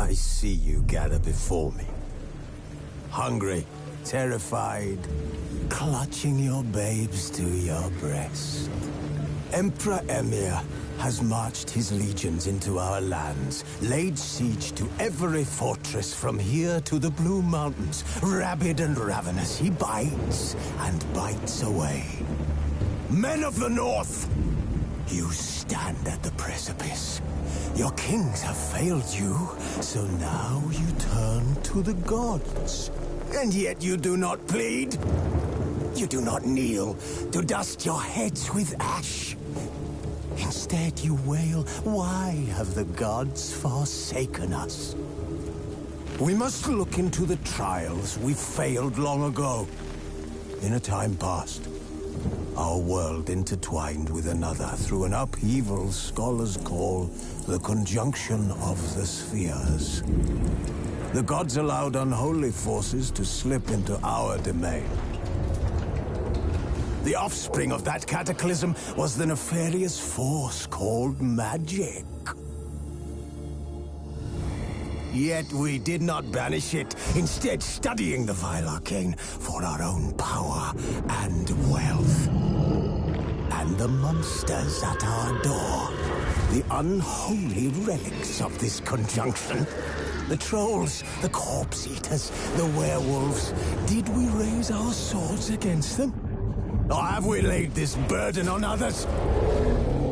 I see you gather before me. Hungry, terrified, clutching your babes to your breast. Emperor Emir has marched his legions into our lands, laid siege to every fortress from here to the Blue Mountains. Rabid and ravenous, he bites and bites away. Men of the North, you stand at the precipice. Your kings have failed you, so now you turn to the gods. And yet you do not plead. You do not kneel to dust your heads with ash. Instead you wail, why have the gods forsaken us? We must look into the trials we failed long ago. In a time past, our world intertwined with another through an upheaval scholars call the conjunction of the spheres. The gods allowed unholy forces to slip into our domain. The offspring of that cataclysm was the nefarious force called magic. Yet we did not banish it, instead studying the vile arcane for our own power and wealth. And the monsters at our door, the unholy relics of this conjunction. The trolls, the corpse-eaters, the werewolves. Did we raise our swords against them? Or have we laid this burden on others?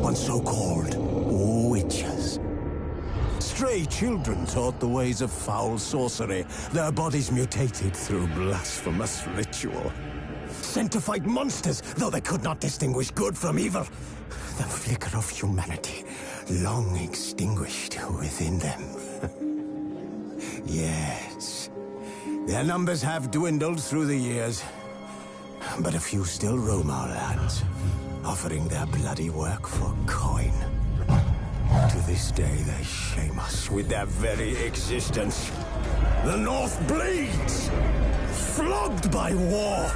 On so-called witches. Stray children taught the ways of foul sorcery, their bodies mutated through blasphemous ritual. Sent to fight monsters, though they could not distinguish good from evil. The flicker of humanity, long extinguished within them. Yes, their numbers have dwindled through the years, but a few still roam our lands, offering their bloody work for coin. To this day, they shame us with their very existence. The North bleeds, flogged by war.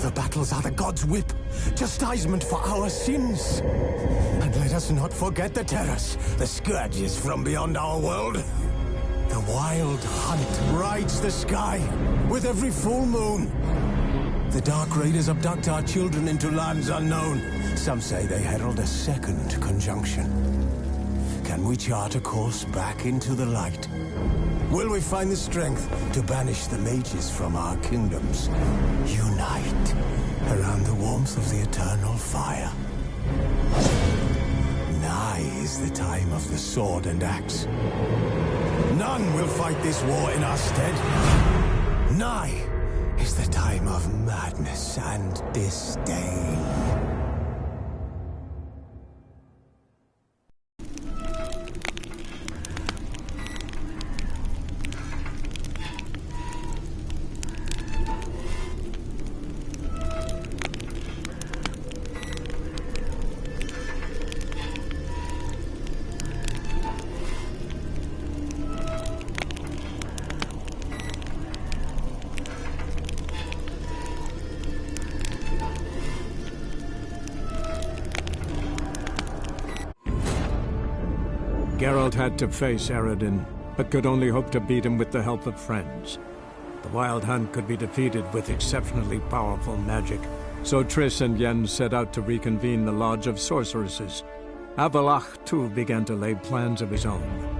The battles are the gods' whip, chastisement for our sins. And let us not forget the terrors, the scourges from beyond our world. The wild hunt rides the sky with every full moon. The Dark Raiders abduct our children into lands unknown. Some say they herald a second conjunction. Can we chart a course back into the light? Will we find the strength to banish the mages from our kingdoms? Unite around the warmth of the eternal fire. Nigh is the time of the sword and axe. None will fight this war in our stead. Nigh is the time of madness and disdain. Geralt had to face Eredin, but could only hope to beat him with the help of friends. The Wild Hunt could be defeated with exceptionally powerful magic, so Triss and Yen set out to reconvene the Lodge of Sorceresses. Avalach, too, began to lay plans of his own.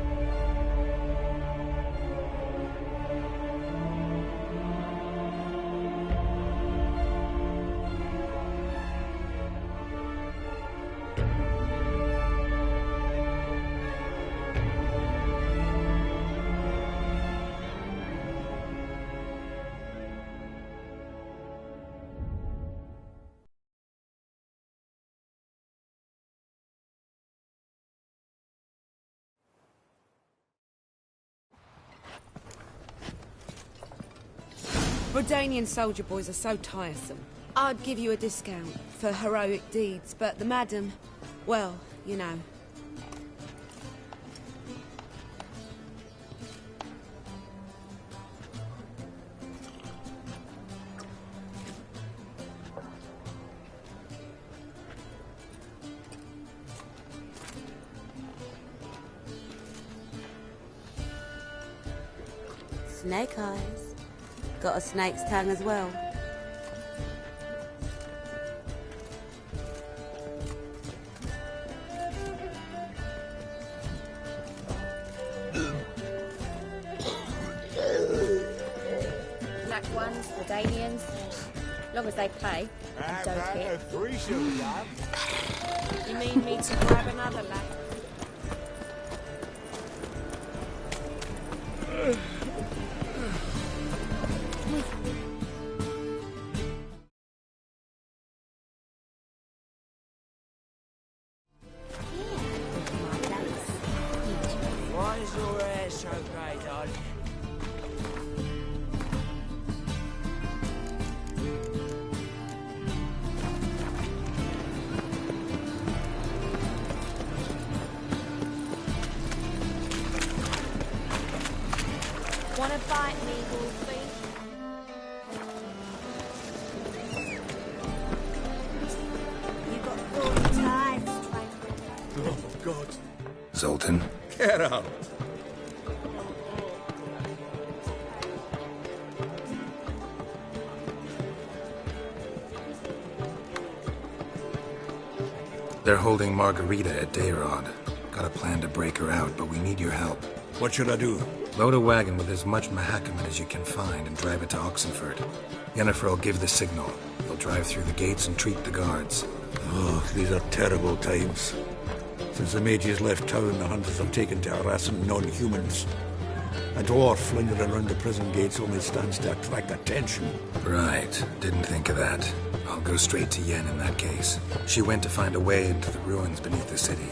Redanian soldier boys are so tiresome. I'd give you a discount for heroic deeds, but the madam, well, you know. Snake eyes. Got a snake's tongue as well. Black ones, Jordanians, long as they pay and don't hit. You mean me to grab another lad? Why is your hair so grey, darling? Wanna bite me, Wolfie? You got thorny ties, Tranquil. Oh, God. Zoltan? Get out. They're holding Margarita at Dayrod. Got a plan to break her out, but we need your help. What should I do? Load a wagon with as much Mahakamet as you can find and drive it to Oxenford. Yennefer will give the signal. They'll drive through the gates and treat the guards. Oh, these are terrible times. Since the mages left town, the hunters have taken to harassing non-humans. A dwarf lingering around the prison gates only stands to attract attention. Right. Didn't think of that. I'll go straight to Yen in that case. She went to find a way into the ruins beneath the city.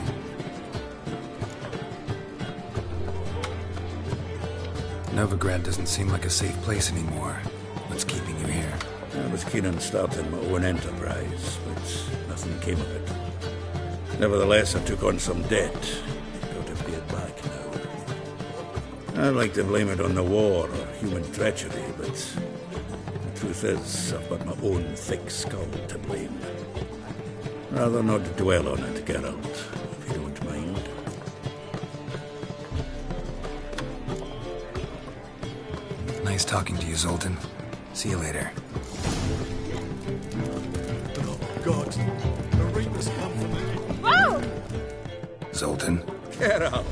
Novigrad doesn't seem like a safe place anymore. What's keeping you here? I was keen on starting my own enterprise, but nothing came of it. Nevertheless, I took on some debt. Got to pay it back now. I'd like to blame it on the war or human treachery, but the truth is, I've got my own thick skull to blame. Rather not dwell on it, Geralt, if you don't mind. Nice talking to you, Zoltan. See you later. Oh, God. The Reapers come for me. Whoa! Zoltan. Get out!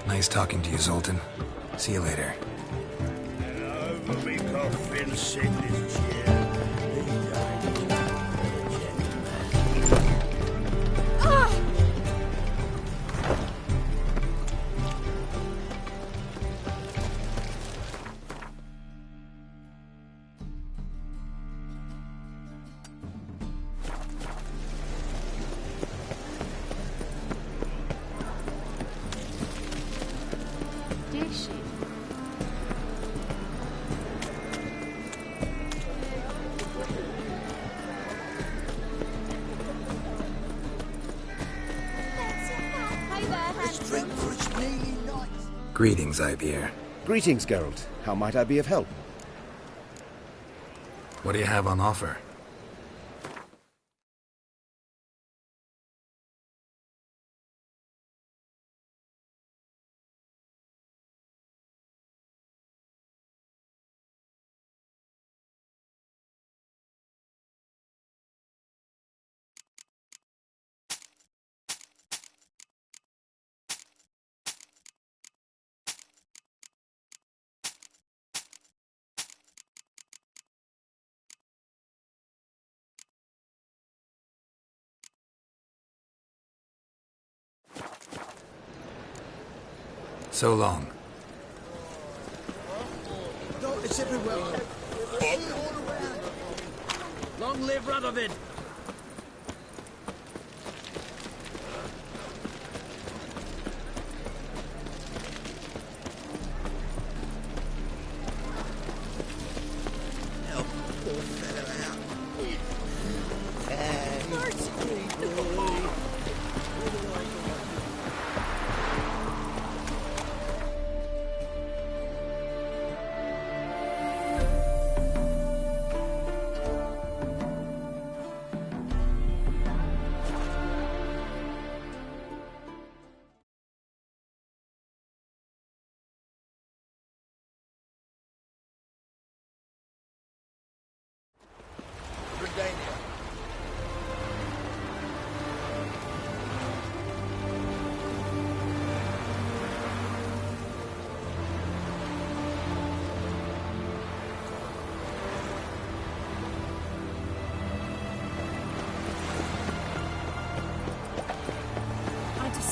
Nice talking to you, Zoltan. See you later. Over me coffin, sit this chair. Did she? Greetings, Ivyr. Greetings, Geralt. How might I be of help? What do you have on offer? So long. No, it's everywhere. All around. Long live Radovid. Help poor fellow out.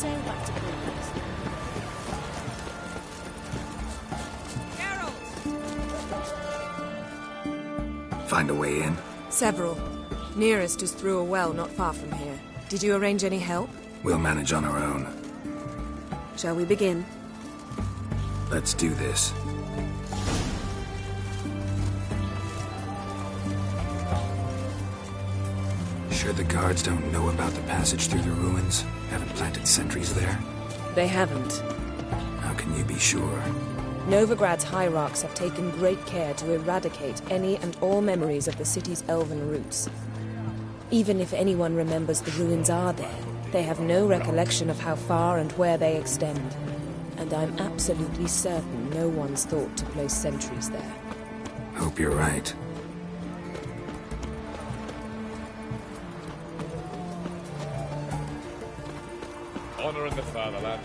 sail back to Port. Find a way in? Several. Nearest is through a well not far from here. Did you arrange any help? We'll manage on our own. Shall we begin? Let's do this. Sure the guards don't know about the passage through the ruins? Haven't planted sentries there? They haven't. How can you be sure? Novigrad's hierarchs have taken great care to eradicate any and all memories of the city's elven roots. Even if anyone remembers the ruins are there, they have no recollection of how far and where they extend. And I'm absolutely certain no one's thought to place sentries there. Hope you're right. Honor in the fatherland.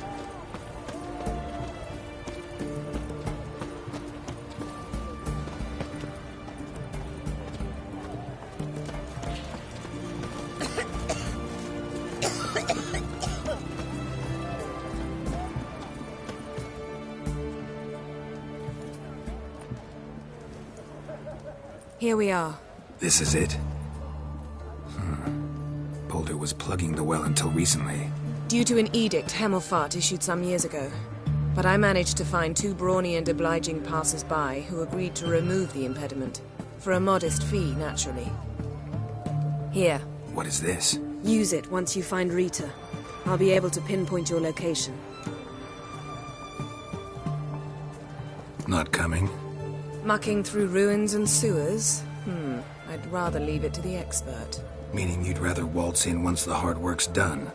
Here we are. This is it? Boulder was plugging the well until recently. Due to an edict Hemelfart issued some years ago. But I managed to find 2 brawny and obliging passers-by who agreed to remove the impediment. For a modest fee, naturally. Here. What is this? Use it once you find Rita. I'll be able to pinpoint your location. Not coming? Mucking through ruins and sewers? I'd rather leave it to the expert. Meaning you'd rather waltz in once the hard work's done?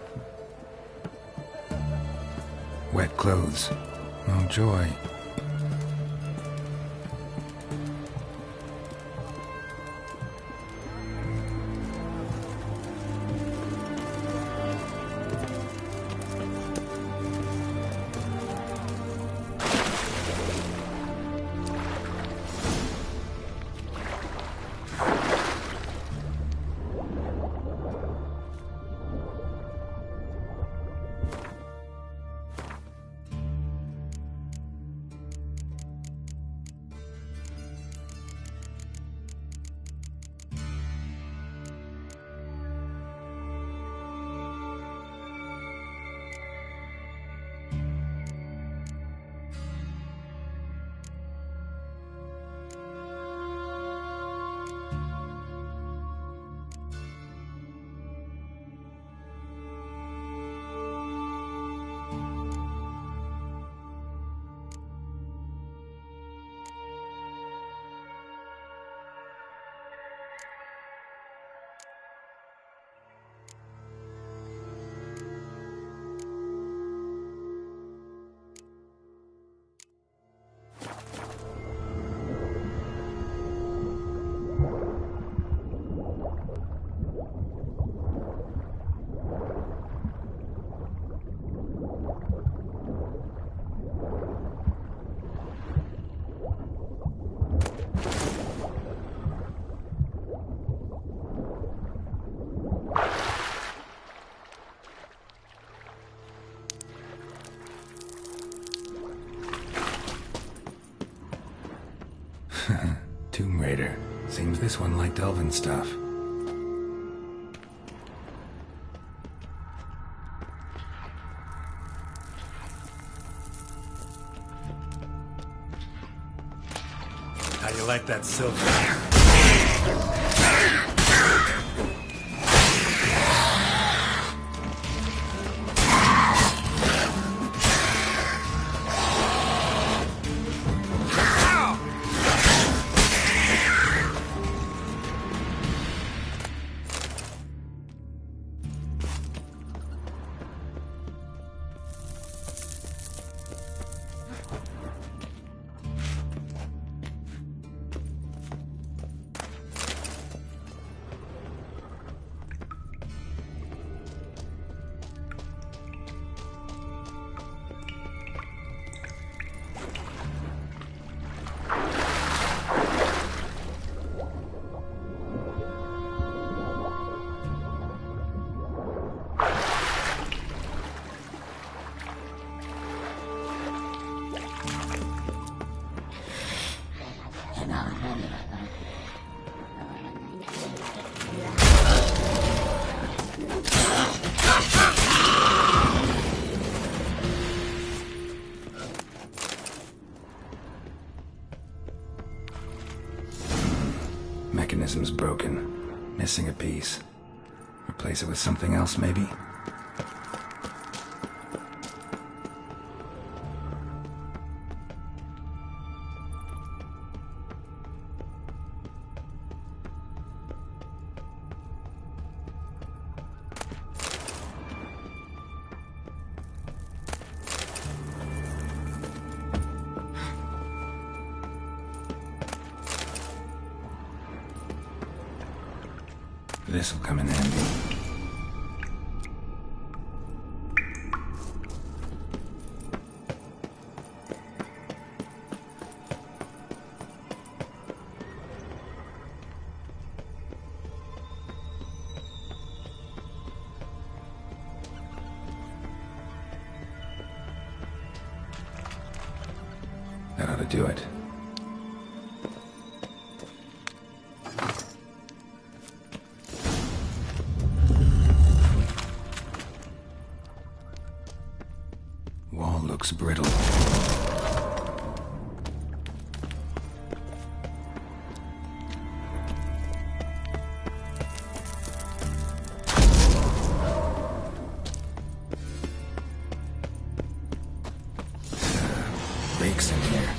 Wet clothes. Oh, joy. Tomb Raider. Seems this one liked elven stuff. How you like that silver? Missing a piece. Replace it with something else, maybe? This'll come in handy. That ought to do it. Wall looks brittle. Breaks in here.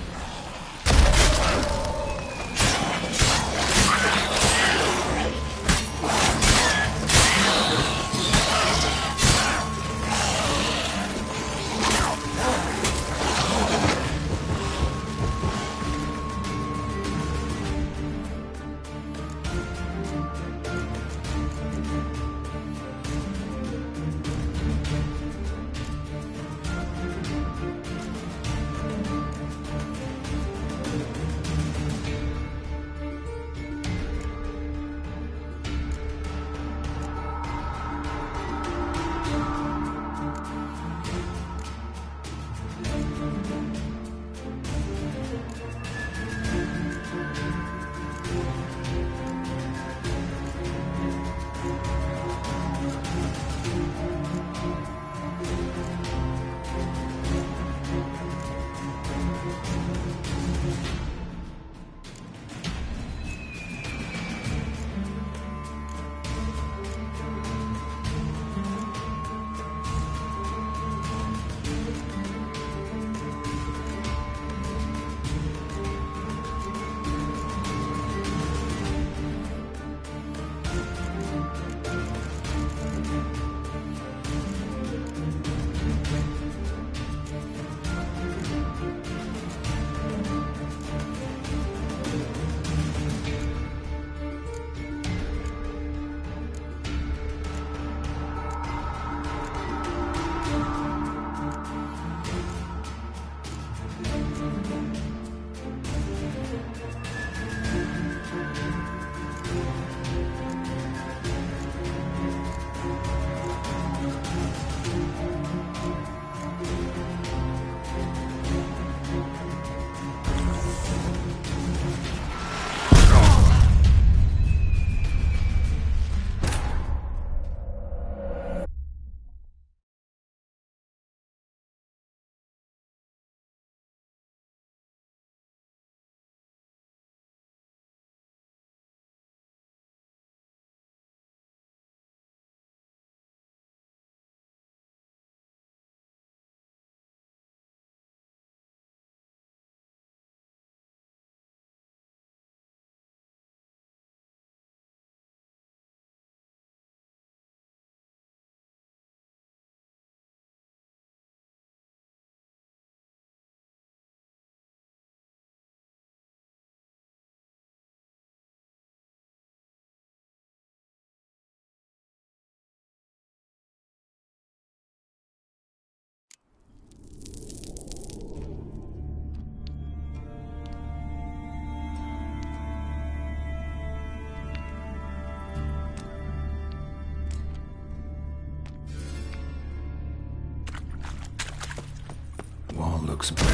Looks brittle.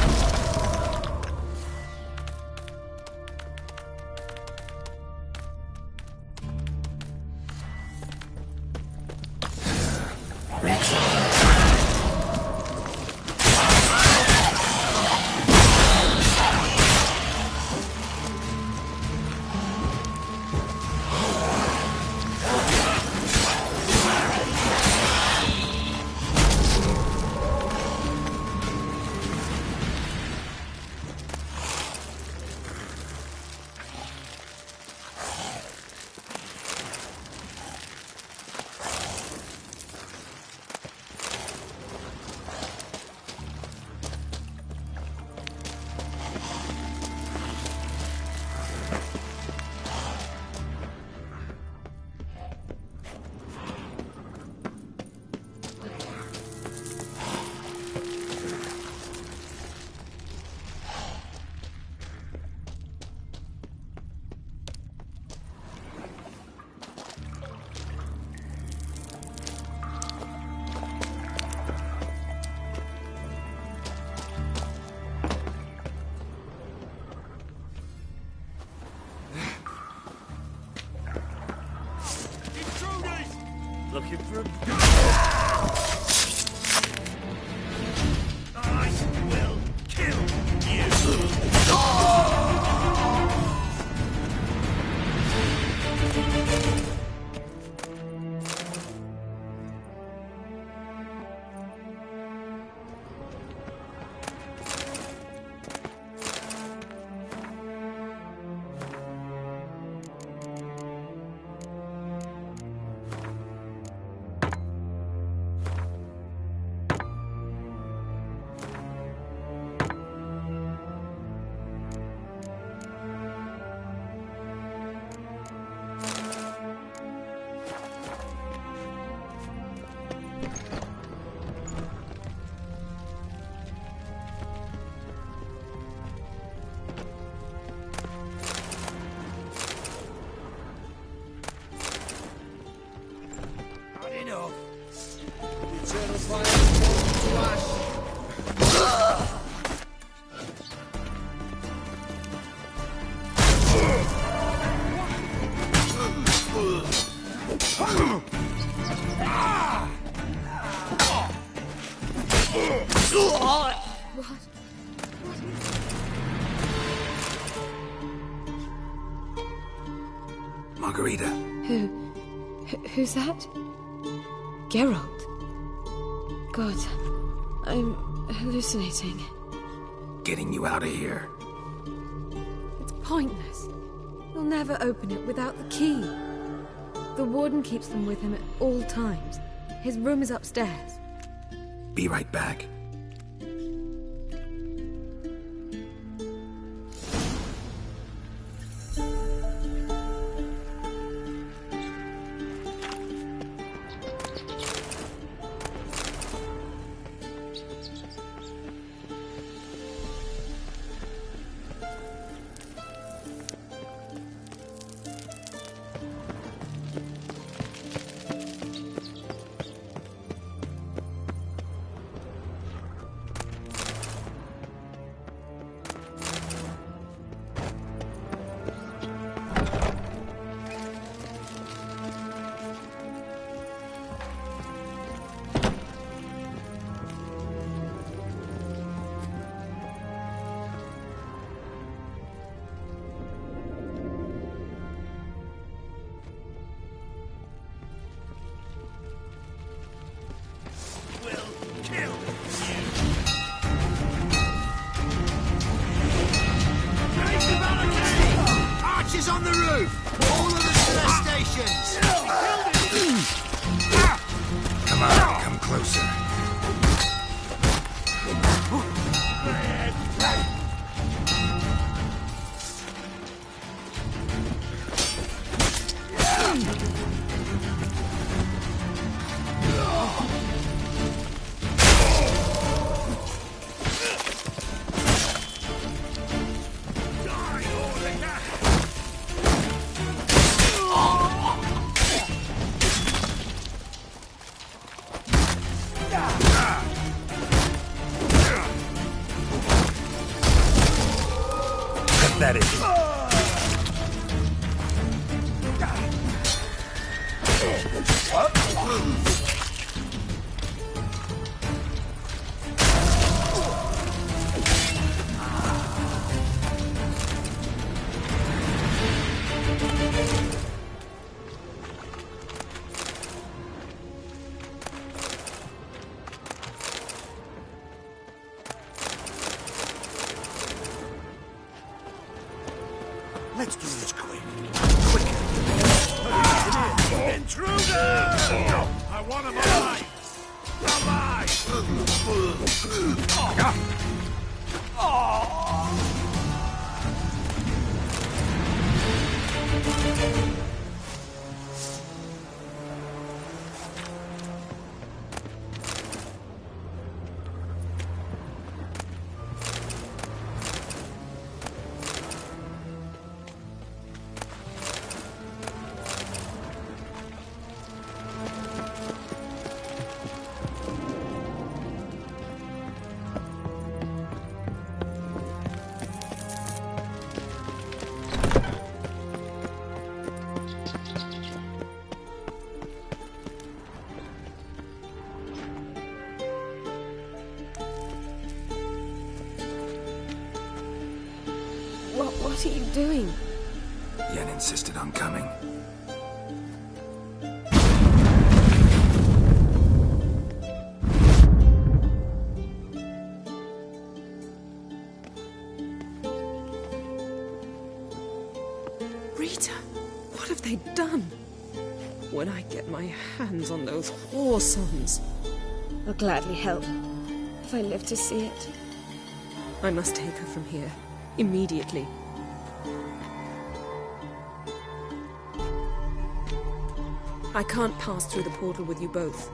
Breaks in here. Looking for a... I will kill you! Margarita. Who's that? Geralt. God, I'm hallucinating. Getting you out of here. It's pointless. He'll never open it without the key. The warden keeps them with him at all times. His room is upstairs. Be right back. On the roof! All of the stress stations! Come on, come closer. That is it. Let's do this quick. Quicker. Intruder! I want him alive! What are you doing? Yen insisted on coming. Rita, what have they done? When I get my hands on those whoresomes. I'll gladly help, if I live to see it. I must take her from here, immediately. I can't pass through the portal with you both.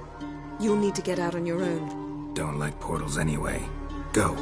You'll need to get out on your own. Don't like portals anyway. Go.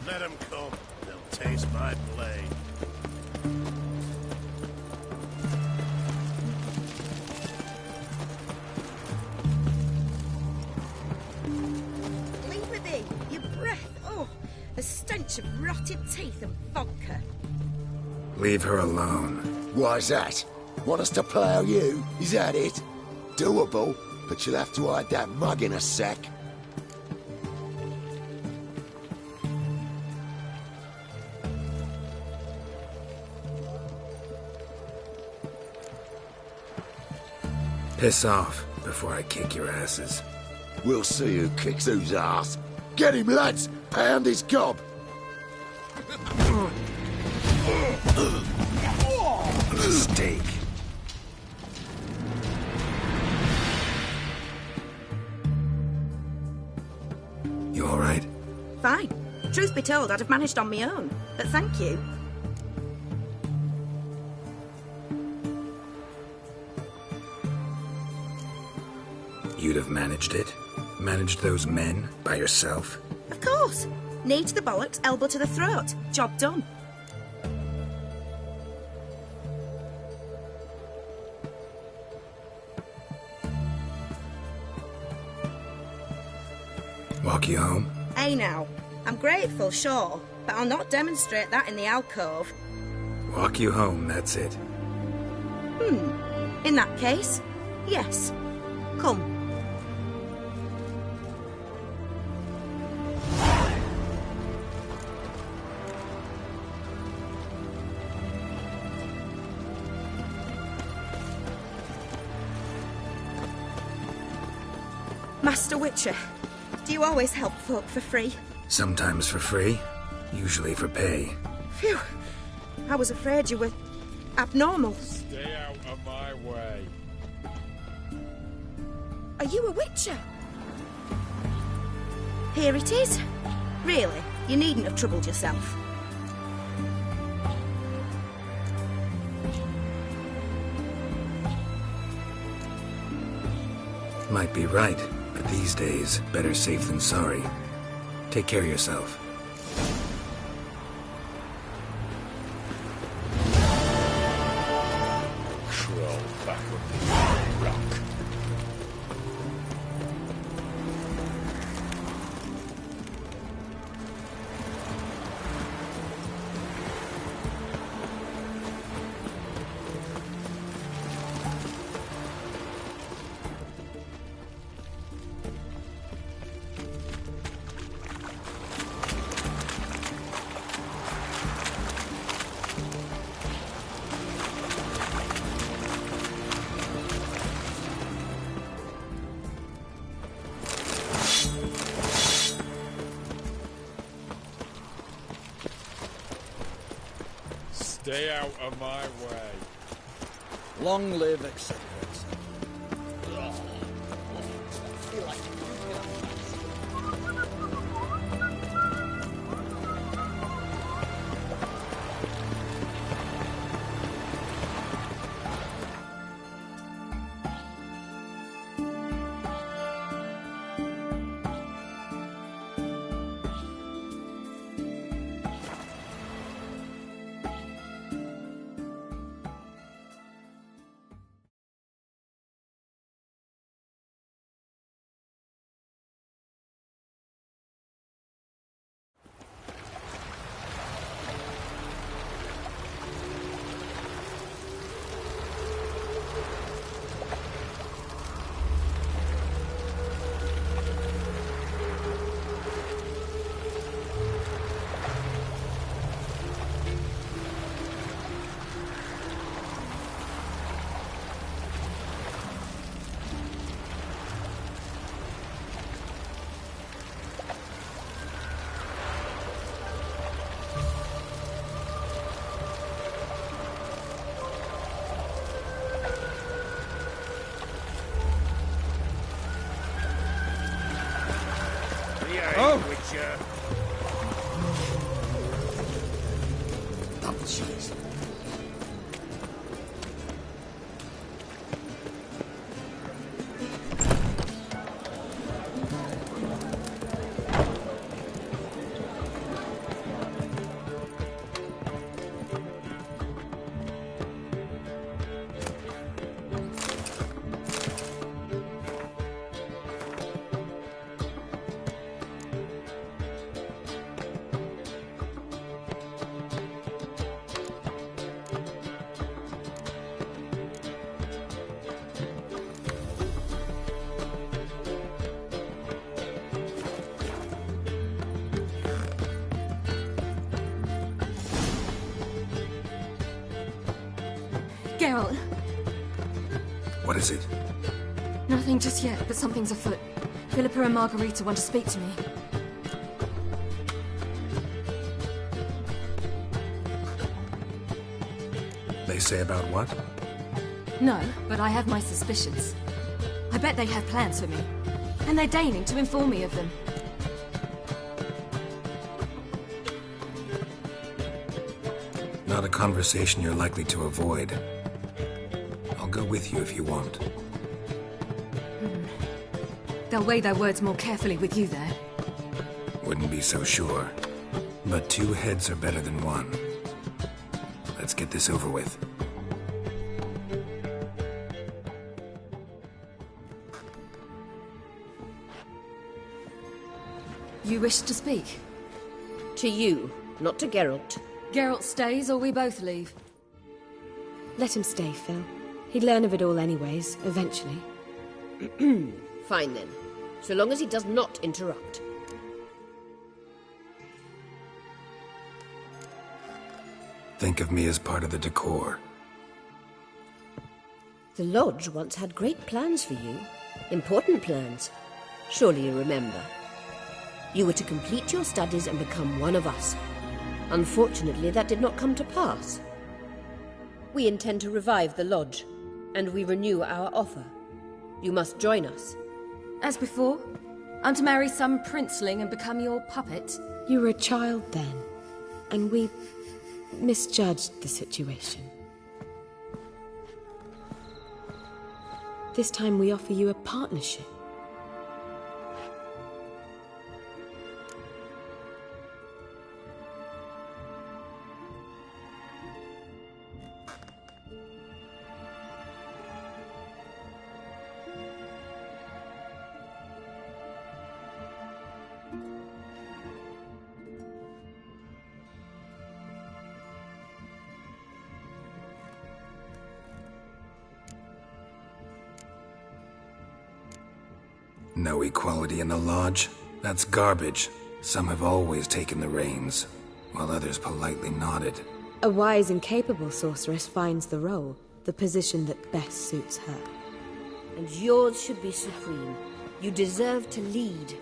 Let them come. They'll taste my blade. Leave me be. Your breath. Oh, a stench of rotted teeth and vodka. Leave her alone. Why's that? Want us to plough you? Is that it? Doable, but you'll have to hide that mug in a sec. Piss off before I kick your asses. We'll see who kicks whose ass. Get him, lads! Pound his gob! Steak. You all right? Fine. Truth be told, I'd have managed on my own. But thank you. You'd have managed it? Managed those men by yourself? Of course. Knee to the bollocks, elbow to the throat. Job done. Walk you home? Hey now, I'm grateful, sure, but I'll not demonstrate that in the alcove. Walk you home, that's it. In that case, yes. Come. Master Witcher, do you always help folk for free? Sometimes for free, usually for pay. Phew, I was afraid you were abnormal. Stay out of my way. Are you a Witcher? Here it is. Really, you needn't have troubled yourself. Might be right, but these days, better safe than sorry. Take care of yourself. Crawl back up the rock. Stay out of my way. Long live etc. Oh! Oh, jeez. Geralt. What is it? Nothing just yet, but something's afoot. Philippa and Margarita want to speak to me. They say about what? No, but I have my suspicions. I bet they have plans for me. And they're deigning to inform me of them. Not a conversation you're likely to avoid. I'll go with you if you want. They'll weigh their words more carefully with you there. Wouldn't be so sure. But two heads are better than one. Let's get this over with. You wish to speak? To you, not to Geralt. Geralt stays or we both leave. Let him stay, Phil. He'd learn of it all anyways, eventually. Fine then. So long as he does not interrupt. Think of me as part of the decor. The Lodge once had great plans for you. Important plans. Surely you remember. You were to complete your studies and become one of us. Unfortunately, that did not come to pass. We intend to revive the Lodge, and we renew our offer. You must join us. As before? I'm to marry some princeling and become your puppet? You were a child then, and we misjudged the situation. This time we offer you a partnership. No equality in the lodge? That's garbage. Some have always taken the reins, while others politely nodded. A wise and capable sorceress finds the role, the position that best suits her. And yours should be supreme. You deserve to lead.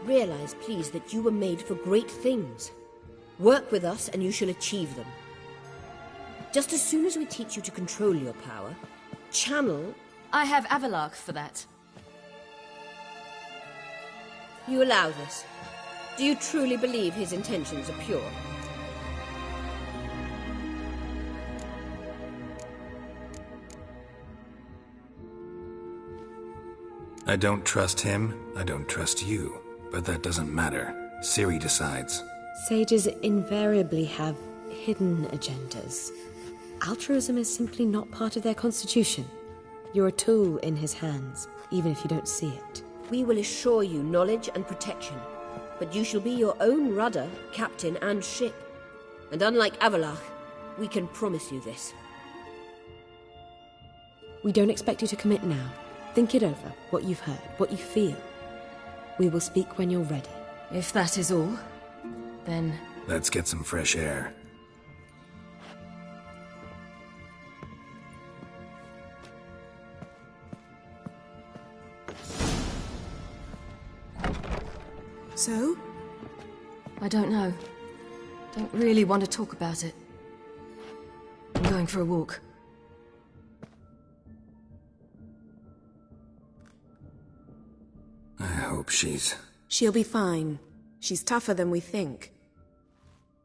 Realize, please, that you were made for great things. Work with us and you shall achieve them. Just as soon as we teach you to control your power, channel... I have Avalark for that. You allow this? Do you truly believe his intentions are pure? I don't trust him, I don't trust you. But that doesn't matter. Ciri decides. Sages invariably have hidden agendas. Altruism is simply not part of their constitution. You're a tool in his hands, even if you don't see it. We will assure you knowledge and protection, but you shall be your own rudder, captain, and ship. And unlike Avalark, we can promise you this. We don't expect you to commit now. Think it over, what you've heard, what you feel. We will speak when you're ready. If that is all, then... Let's get some fresh air. So? I don't know. Don't really want to talk about it. I'm going for a walk. I hope she's... She'll be fine. She's tougher than we think.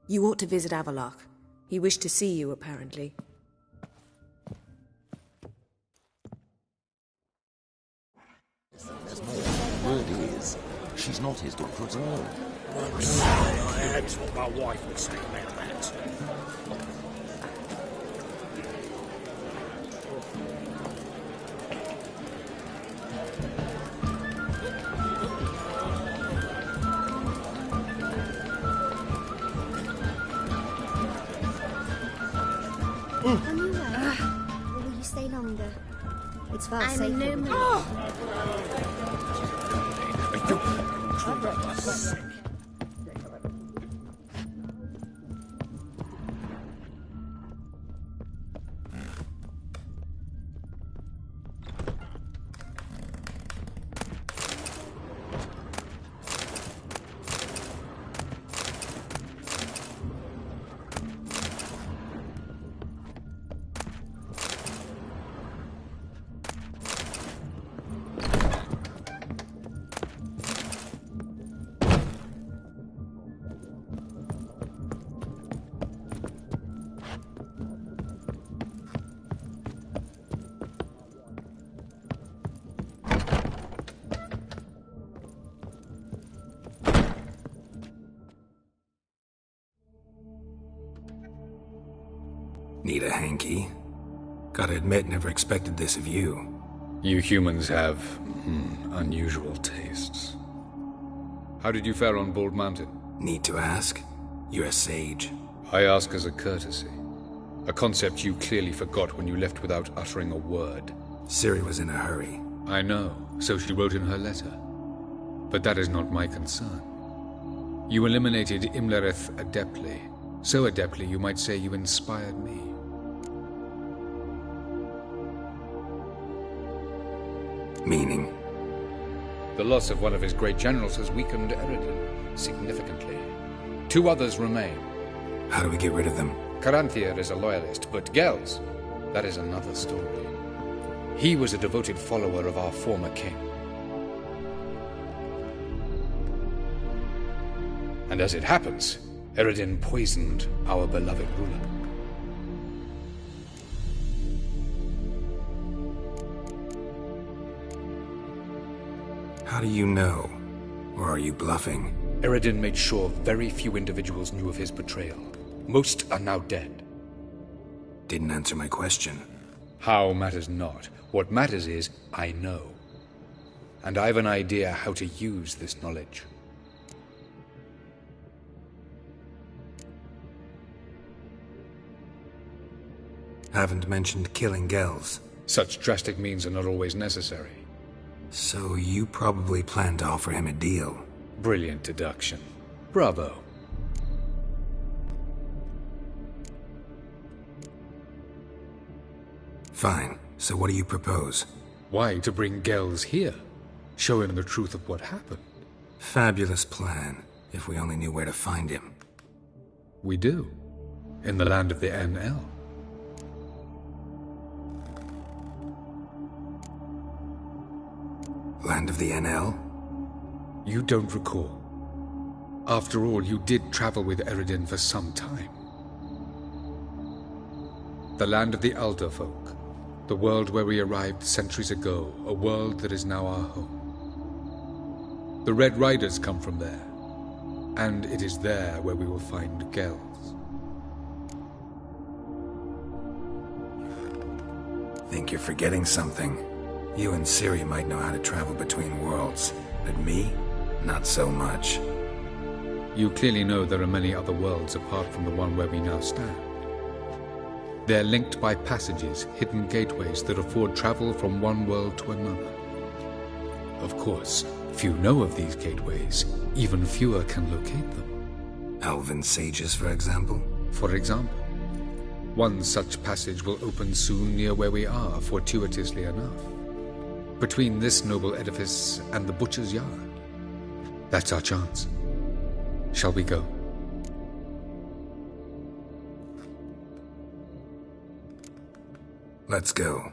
You ought to visit Avalark. He wished to see you, apparently. Word is, she's not his daughter at all. I'm sorry, I had what my wife would say about that. On your way? Or will you stay longer? It's far safer. I'm in no mood. Need a hanky? Gotta admit, never expected this of you. You humans have, unusual tastes. How did you fare on Bald Mountain? Need to ask? You're a sage. I ask as a courtesy. A concept you clearly forgot when you left without uttering a word. Ciri was in a hurry. I know, so she wrote in her letter. But that is not my concern. You eliminated Imlerith adeptly. So adeptly you might say you inspired me. Meaning? The loss of one of his great generals has weakened Eredin significantly. 2 others remain. How do we get rid of them? Caranthier is a loyalist, but Gels, that is another story. He was a devoted follower of our former king. And as it happens, Eredin poisoned our beloved ruler. How do you know? Or are you bluffing? Eredin made sure very few individuals knew of his betrayal. Most are now dead. Didn't answer my question. How matters not. What matters is, I know. And I've an idea how to use this knowledge. Haven't mentioned killing Gels. Such drastic means are not always necessary. So you probably plan to offer him a deal. Brilliant deduction. Bravo. Fine. So what do you propose? Why, to bring Gels here. Show him the truth of what happened. Fabulous plan, if we only knew where to find him. We do. In the land of the NL. Land of the NL? You don't recall. After all, you did travel with Eredin for some time. The land of the Elder Folk. The world where we arrived centuries ago. A world that is now our home. The Red Riders come from there. And it is there where we will find Gels. Think you're forgetting something. You and Ciri might know how to travel between worlds, but me? Not so much. You clearly know there are many other worlds apart from the one where we now stand. They're linked by passages, hidden gateways that afford travel from one world to another. Of course, few know of these gateways. Even fewer can locate them. Elven sages, for example? For example. One such passage will open soon near where we are, fortuitously enough. Between this noble edifice and the butcher's yard. That's our chance. Shall we go? Let's go.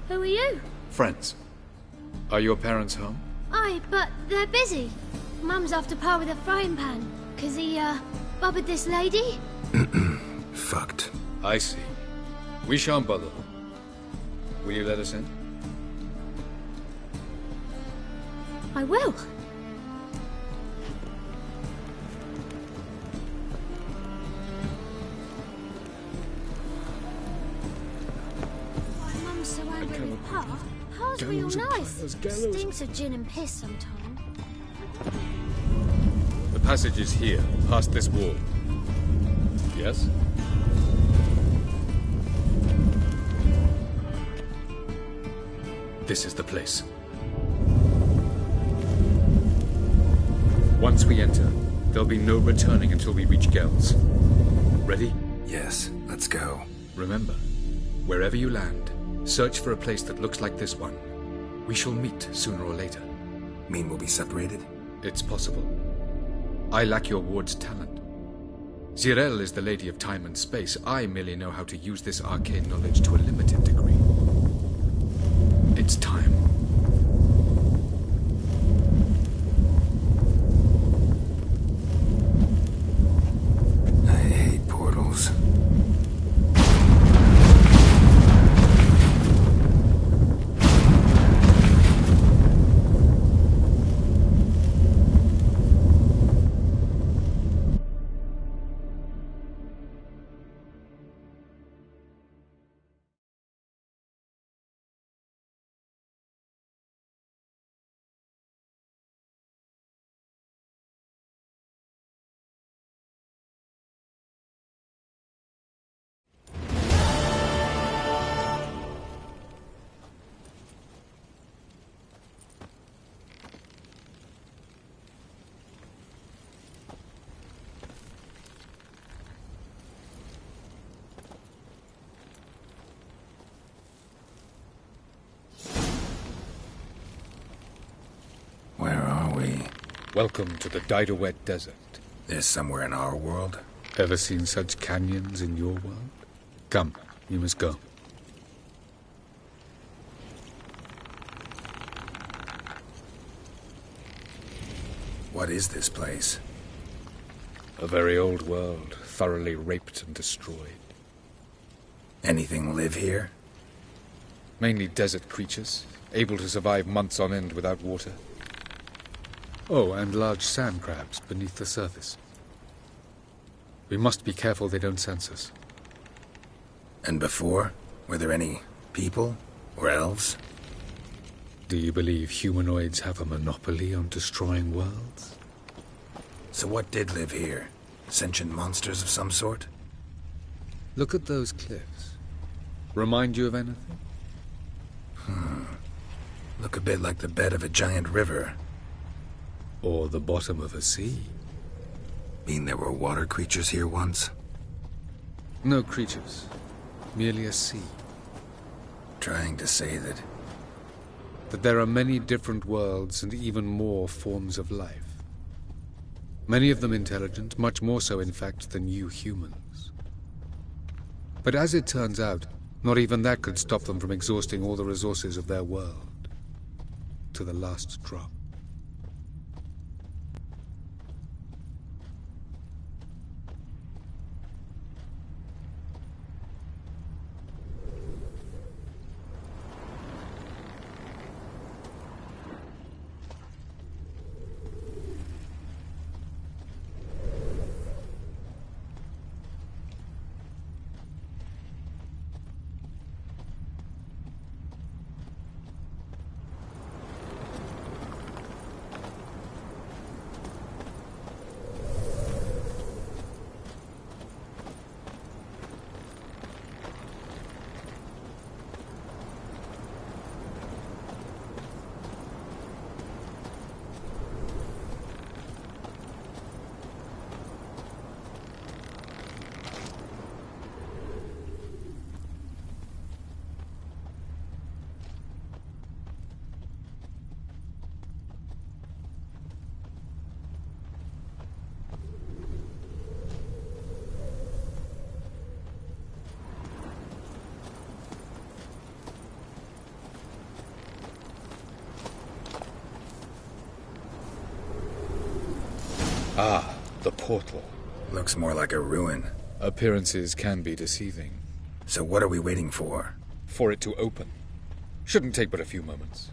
Who are you? Friends. Are your parents home? Aye, but they're busy. Mum's after Pa with a frying pan, 'cause he, bubbered this lady. Fucked. I see. We shan't bother. Will you let us in? I will. Mum's so angry with Pa. Pa's real nice. Stinks of gin and piss sometimes. The passage is here, past this wall. Yes? This is the place. Once we enter, there'll be no returning until we reach Gels. Ready? Yes, let's go. Remember, wherever you land, search for a place that looks like this one. We shall meet sooner or later. Mean we'll be separated? It's possible. I lack your ward's talent. Zirel is the lady of time and space. I merely know how to use this arcane knowledge to a limited degree. It's time. I hate portals. Welcome to the Didowet Desert. There's somewhere in our world? Ever seen such canyons in your world? Come, you must go. What is this place? A very old world, thoroughly raped and destroyed. Anything live here? Mainly desert creatures, able to survive months on end without water. Oh, and large sand crabs beneath the surface. We must be careful they don't sense us. And before? Were there any people? Or elves? Do you believe humanoids have a monopoly on destroying worlds? So what did live here? Sentient monsters of some sort? Look at those cliffs. Remind you of anything? Look a bit like the bed of a giant river. Or the bottom of a sea. Mean there were water creatures here once? No creatures. Merely a sea. Trying to say that there are many different worlds and even more forms of life. Many of them intelligent, much more so in fact than you humans. But as it turns out, not even that could stop them from exhausting all the resources of their world. To the last drop. Ah, the portal. Looks more like a ruin. Appearances can be deceiving. So what are we waiting for? For it to open. Shouldn't take but a few moments.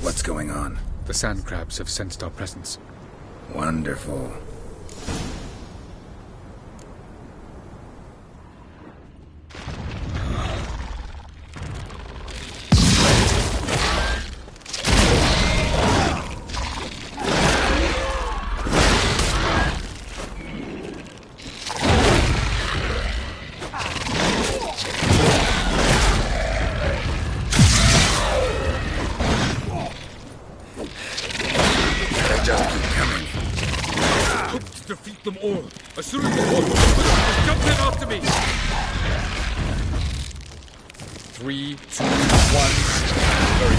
What's going on? The sand crabs have sensed our presence. Wonderful. Defeat them all. As soon as the portal opens, jump in after me. 3, 2, 1. Very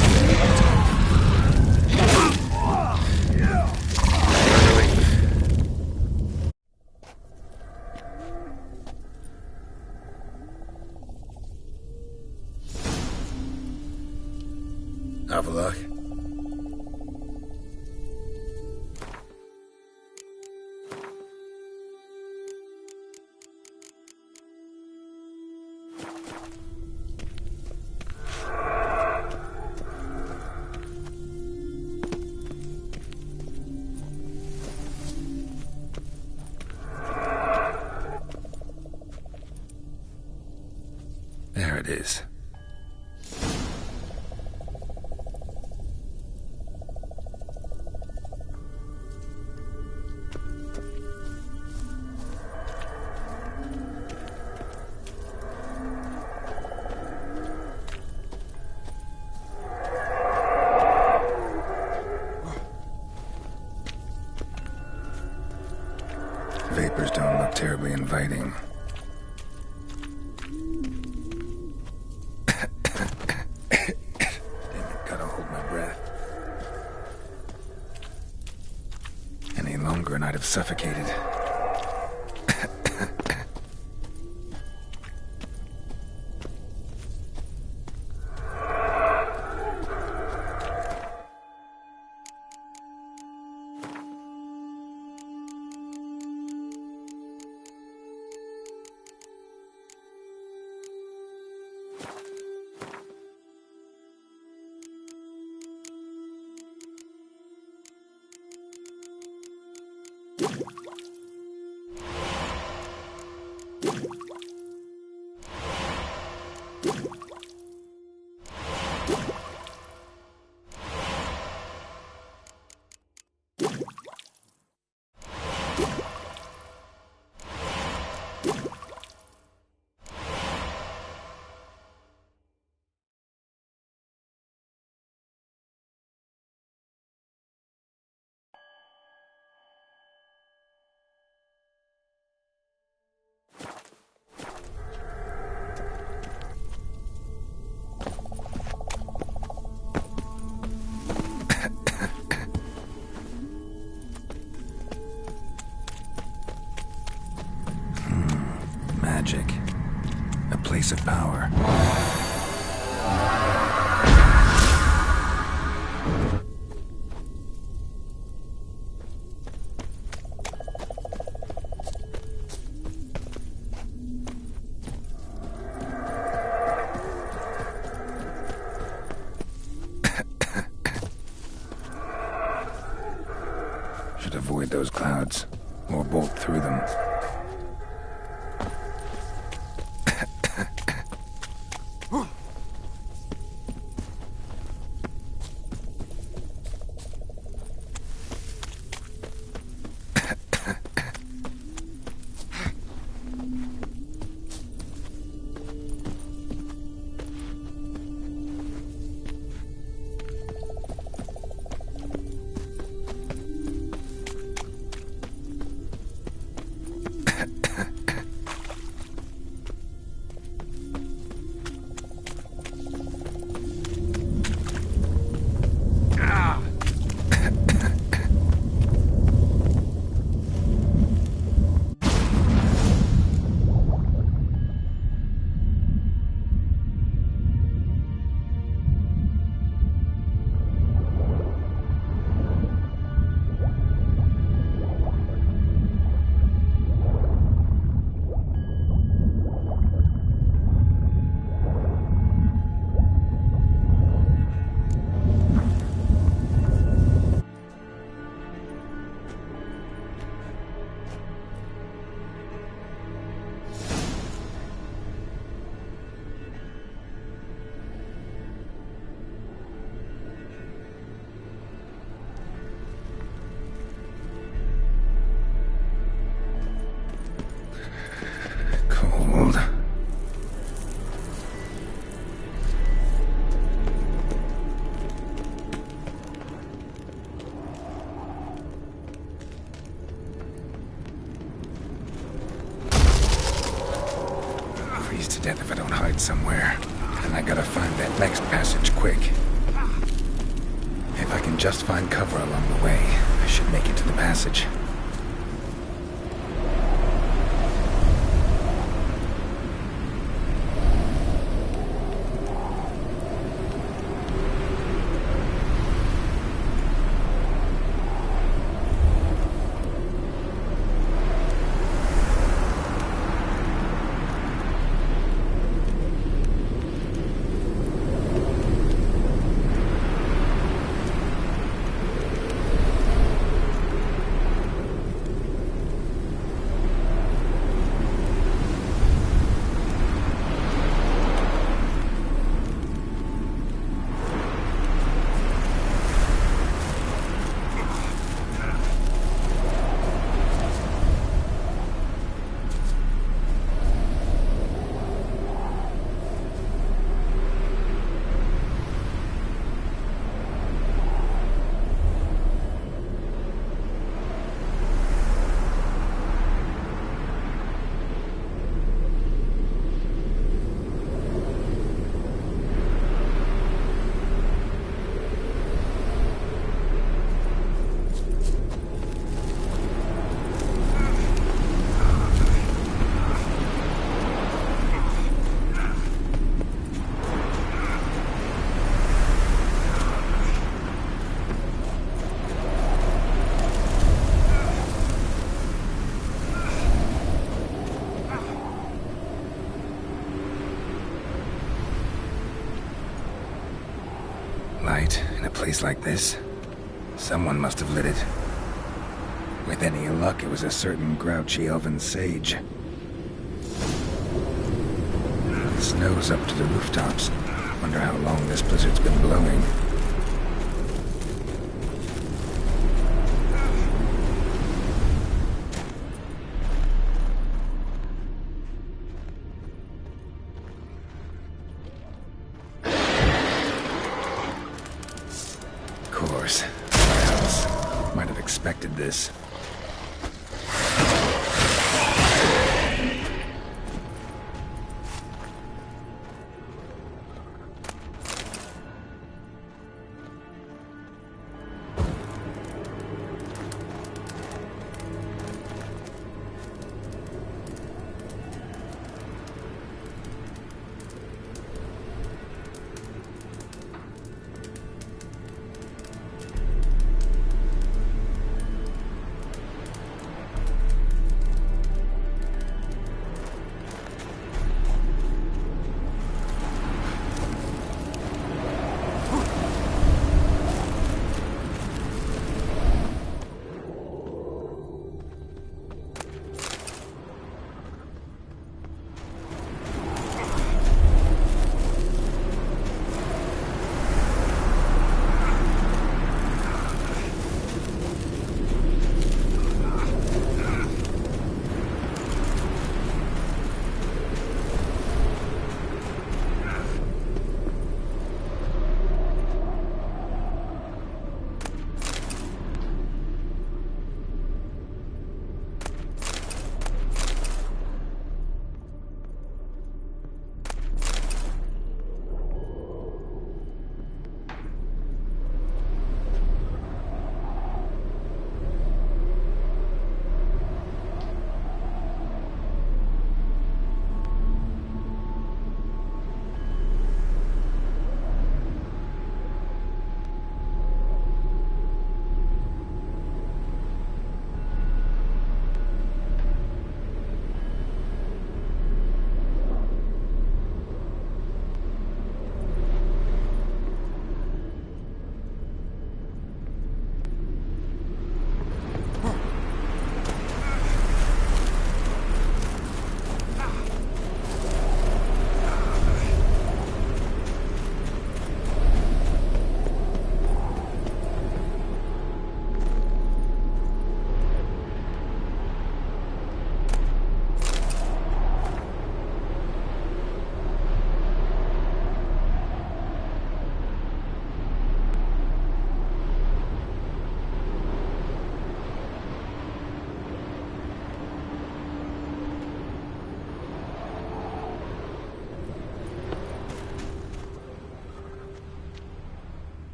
Avallac'h. There it is. Vapors don't look terribly inviting. And I'd have suffocated. avoid those clouds, or bolt through them. Death if I don't hide somewhere. And I gotta find that next passage quick. If I can just find cover along the way, I should make it to the passage. Light in a place like this. Someone must have lit it. With any luck, it was a certain grouchy elven sage. The snow's up to the rooftops. Wonder how long this blizzard's been blowing. Of course. Firehouse. Might have expected this.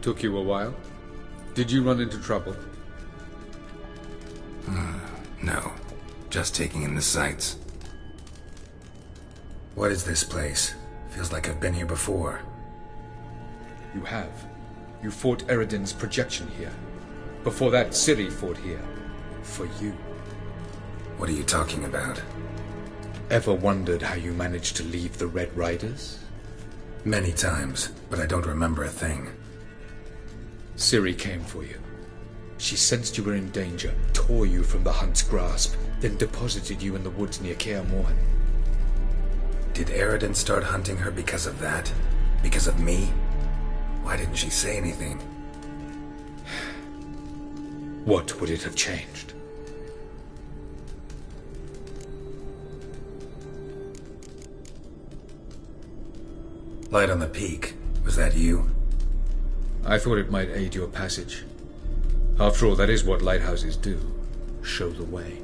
Took you a while? Did you run into trouble? No. Just taking in the sights. What is this place? Feels like I've been here before. You have. You fought Eredin's projection here. Before that, Ciri fought here. For you. What are you talking about? Ever wondered how you managed to leave the Red Riders? Many times, but I don't remember a thing. Ciri came for you. She sensed you were in danger, tore you from the Hunt's grasp, then deposited you in the woods near Kaer Morhen. Did Eredin start hunting her because of that? Because of me? Why didn't she say anything? What would it have changed? Light on the peak. Was that you? I thought it might aid your passage. After all, that is what lighthouses do. Show the way.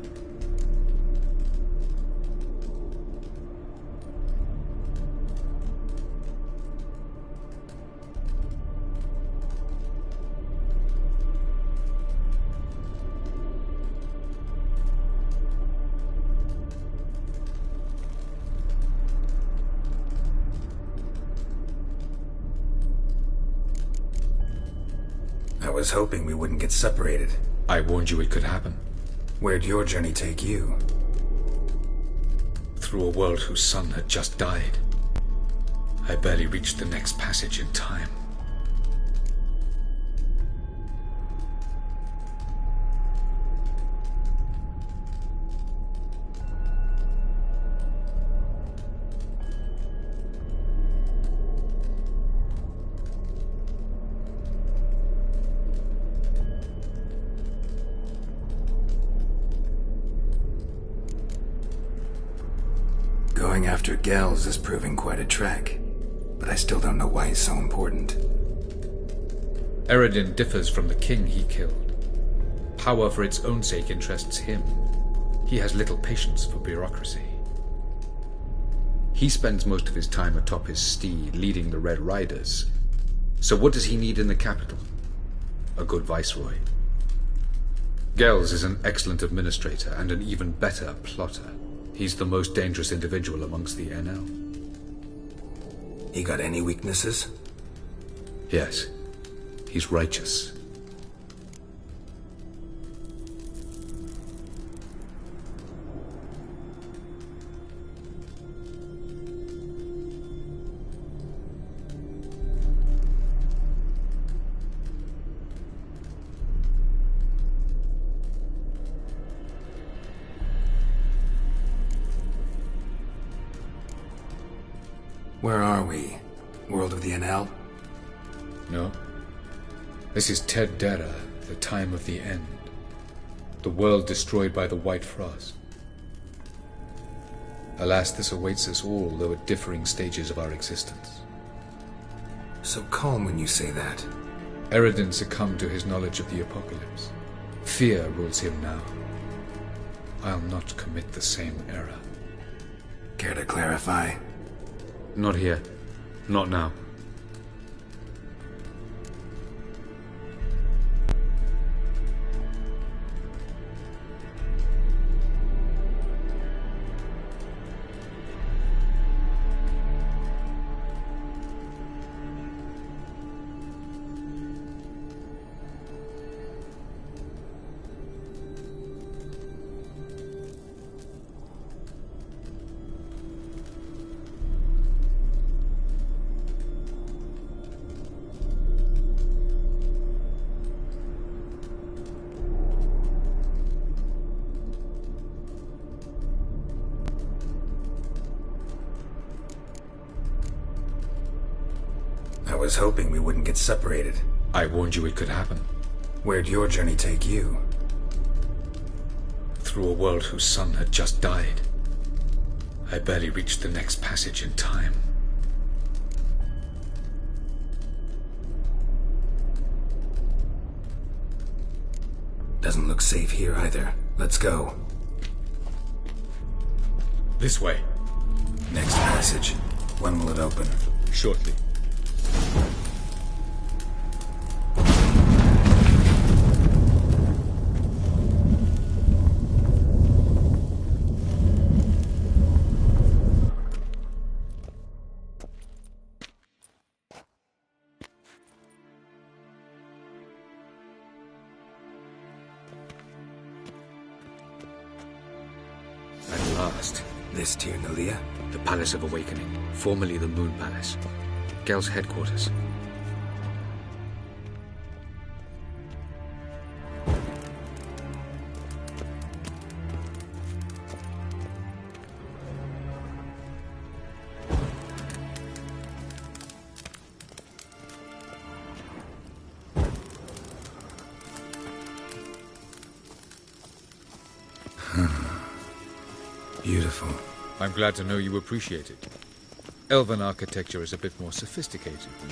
I was hoping we wouldn't get separated. I warned you it could happen. Where'd your journey take you? Through a world whose sun had just died. I barely reached the next passage in time. Going after Gels is proving quite a trek, but I still don't know why he's so important. Eredin differs from the king he killed. Power for its own sake interests him. He has little patience for bureaucracy. He spends most of his time atop his steed, leading the Red Riders. So what does he need in the capital? A good viceroy. Gels is an excellent administrator and an even better plotter. He's the most dangerous individual amongst the NL. He got any weaknesses? Yes. He's righteous. Where are we? World of the NL? No. This is Ted Dera, the time of the end. The world destroyed by the White Frost. Alas, this awaits us all, though at differing stages of our existence. So calm when you say that. Eredin succumbed to his knowledge of the apocalypse. Fear rules him now. I'll not commit the same error. Care to clarify? Not here. Not now. I was hoping we wouldn't get separated. I warned you it could happen. Where'd your journey take you? Through a world whose sun had just died. I barely reached the next passage in time. Doesn't look safe here either. Let's go. This way. Next passage. When will it open? Shortly. past. This Tirnalia? The Palace of Awakening, formerly the Moon Palace. Gel's headquarters. Beautiful. I'm glad to know you appreciate it. Elven architecture is a bit more sophisticated than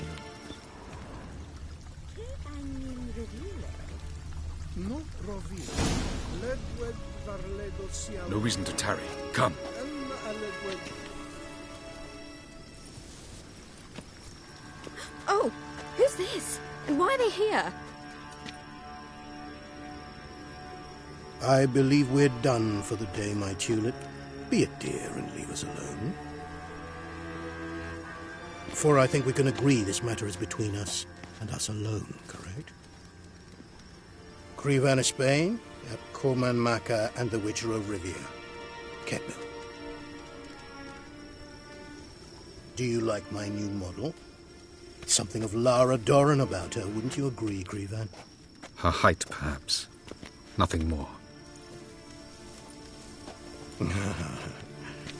yours. No reason to tarry. Come. Oh, who's this? And why are they here? I believe we're done for the day, my tulip. Be a dear and leave us alone. For I think we can agree this matter is between us and us alone, correct? Crevan Spain, Corman Maca, and the Witcher of Rivia. Ketmil. Do you like my new model? Something of Lara Doran about her, wouldn't you agree, Crevan? Her height, perhaps. Nothing more.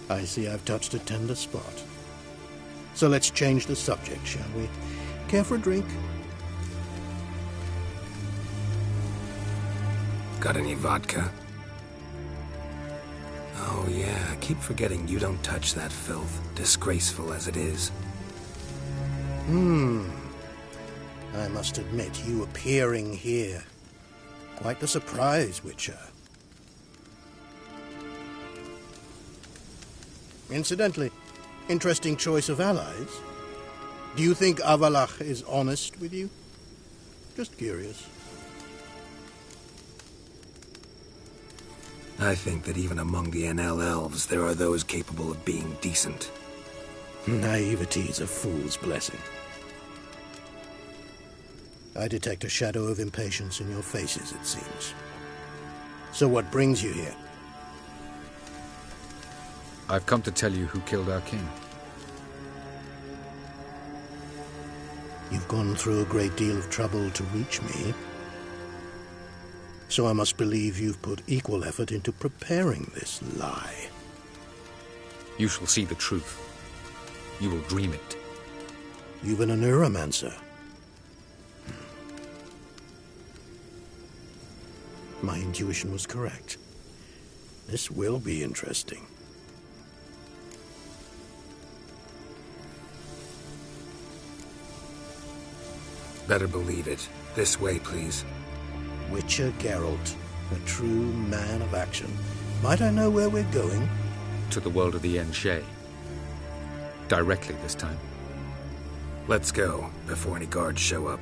I see I've touched a tender spot. So let's change the subject, shall we? Care for a drink? Got any vodka? Oh yeah, I keep forgetting you don't touch that filth, disgraceful as it is. I must admit, you appearing here. Quite the surprise, Witcher. Incidentally, interesting choice of allies. Do you think Avalach is honest with you? Just curious. I think that even among the NL elves, there are those capable of being decent. Naivety is a fool's blessing. I detect a shadow of impatience in your faces, it seems. So what brings you here? I've come to tell you who killed our king. You've gone through a great deal of trouble to reach me. So I must believe you've put equal effort into preparing this lie. You shall see the truth. You will dream it. You've been a neuromancer. My intuition was correct. This will be interesting. Better believe it. This way, please. Witcher Geralt, a true man of action. Might I know where we're going? To the world of the Enshe. Directly this time. Let's go, before any guards show up.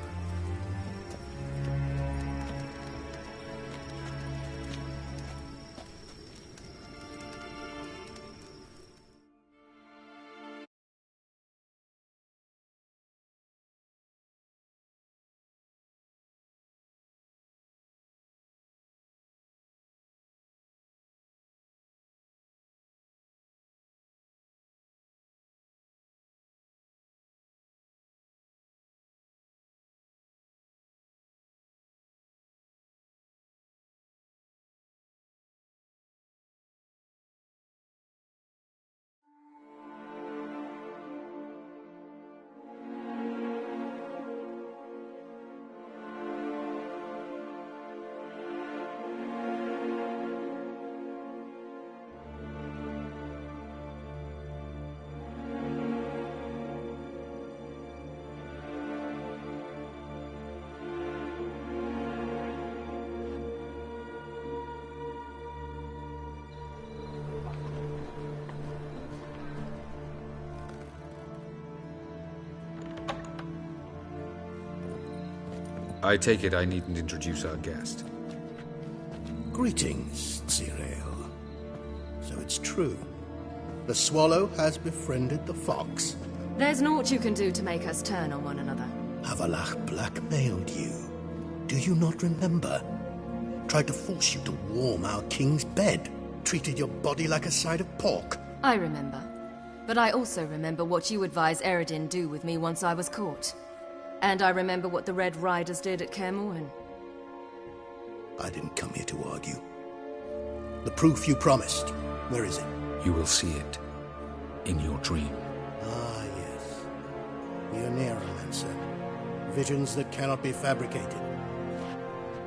I take it I needn't introduce our guest. Greetings, Cyril. So it's true. The swallow has befriended the fox. There's naught you can do to make us turn on one another. Avalach blackmailed you. Do you not remember? Tried to force you to warm our king's bed. treated your body like a side of pork. I remember. But I also remember what you advised Eredin do with me once I was caught. And I remember what the Red Riders did at Kaer Morhen. I didn't come here to argue. The proof you promised, where is it? You will see it. In your dream. Ah, yes. The Oneiromancer. Visions that cannot be fabricated.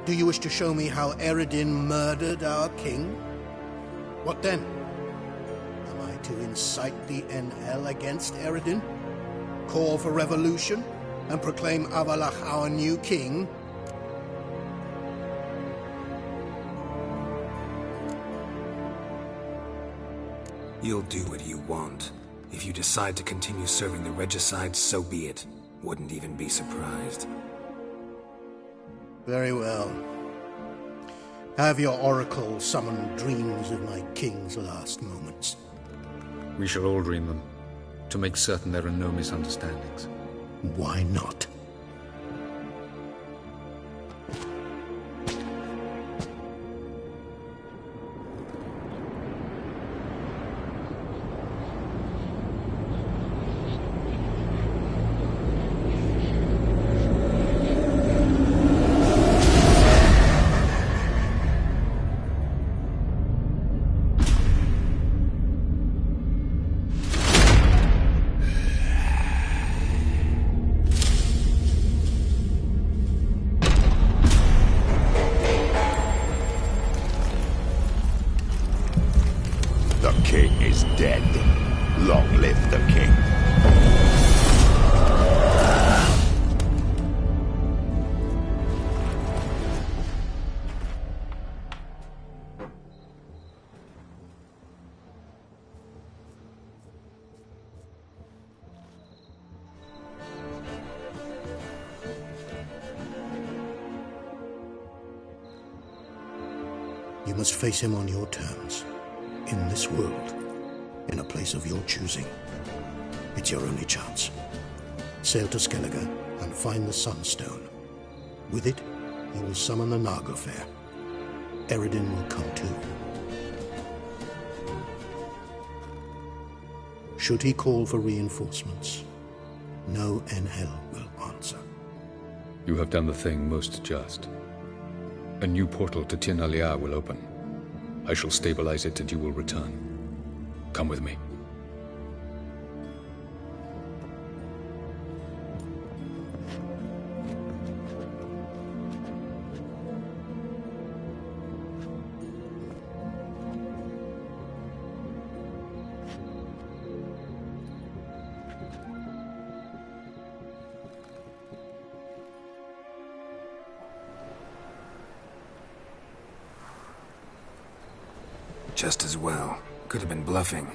Do you wish to show me how Eredin murdered our king? What then? Am I to incite the NL against Eredin? Call for revolution? And proclaim Avalach our new king? You'll do what you want. If you decide to continue serving the regicide, so be it. Wouldn't even be surprised. Very well. Have your oracle summon dreams of my king's last moments. We shall all dream them, to make certain there are no misunderstandings. Why not? You must face him on your terms, in this world, in a place of your choosing. It's your only chance. Sail to Skellige and find the Sunstone. With it, you will summon the Naga Fair. Eredin will come too. Should he call for reinforcements, no NL will answer. You have done the thing most just. A new portal to Tir Nalia will open. I shall stabilize it and you will return. Come with me. Just as well. Could have been bluffing.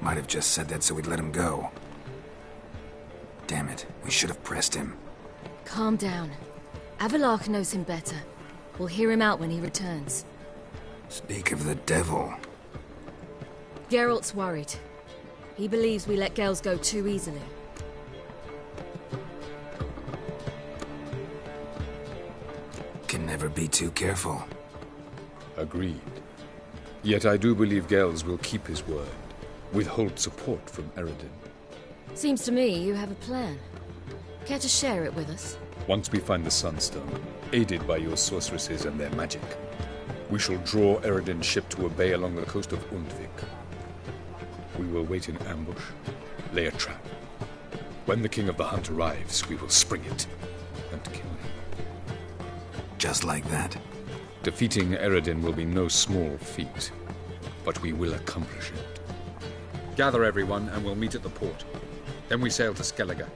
Might have just said that so we'd let him go. Damn it, we should have pressed him. Calm down. Avalach knows him better. We'll hear him out when he returns. Speak of the devil. Geralt's worried. He believes we let Gels go too easily. Can never be too careful. Agreed. Yet I do believe Gels will keep his word, withhold support from Eredin. Seems to me you have a plan. Care to share it with us? Once we find the Sunstone, aided by your sorceresses and their magic, we shall draw Eredin's ship to a bay along the coast of Undvik. We will wait in ambush, lay a trap. When the King of the Hunt arrives, we will spring it and kill him. Just like that? Defeating Eredin will be no small feat, but we will accomplish it. Gather everyone and we'll meet at the port. Then we sail to Skellige.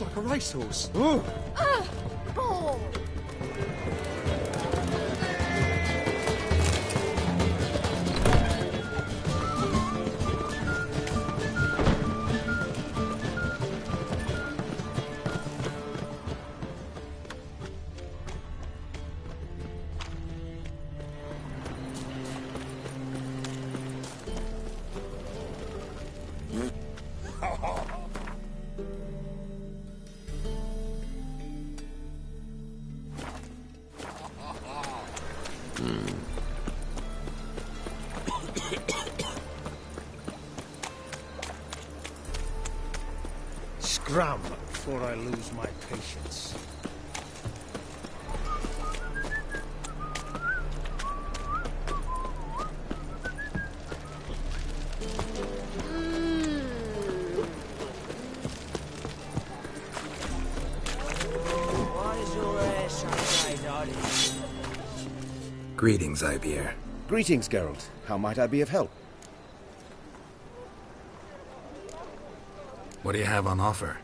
Looks like a racehorse. Oh! Scram before I lose my patience. Why is your hair so grey, darling? Greetings, Ibeer. Greetings, Geralt. How might I be of help? What do you have on offer?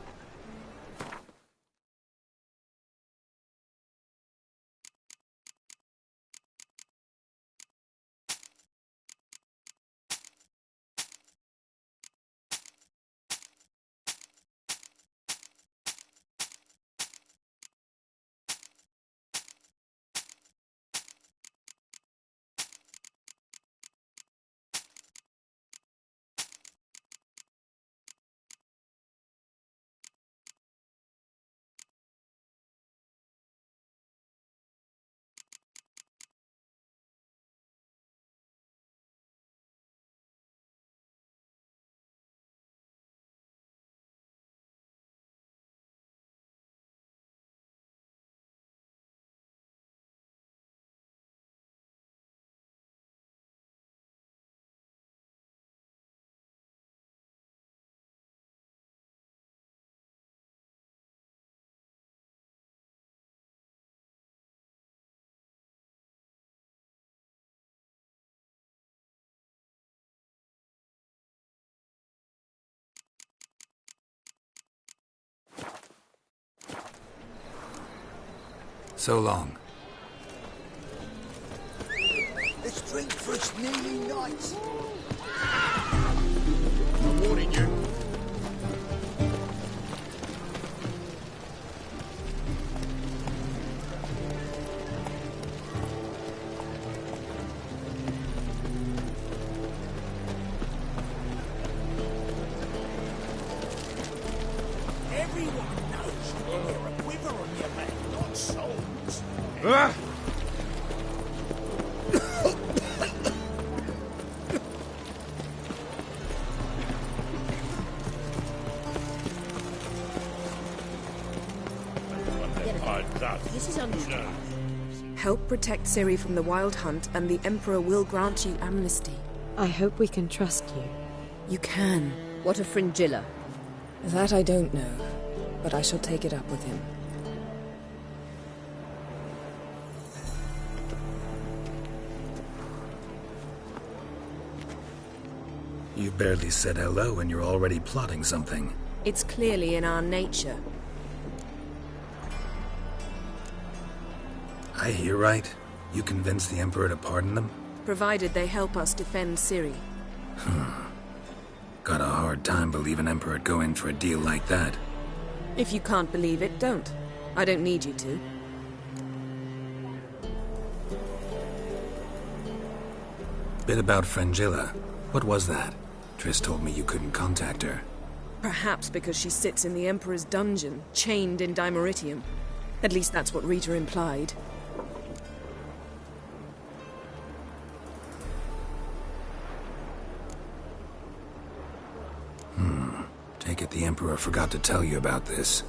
So long. Let's drink for it's nearly night. I'm warning you. Everyone knows you're a quiver on your back, not souls. This is unfair. Help protect Ciri from the Wild Hunt, and the Emperor will grant you amnesty. I hope we can trust you. You can. What of Fringilla? That I don't know, but I shall take it up with him. You barely said hello and you're already plotting something. It's clearly in our nature. I hear right? You convinced the Emperor to pardon them? Provided they help us defend Ciri. Got a hard time believing Emperor'd go in for a deal like that. If you can't believe it, don't. I don't need you to. Bit about Fringilla. What was that? Triss told me you couldn't contact her. Perhaps because she sits in the Emperor's dungeon, chained in Dimeritium. At least that's what Rita implied. Take it the Emperor forgot to tell you about this.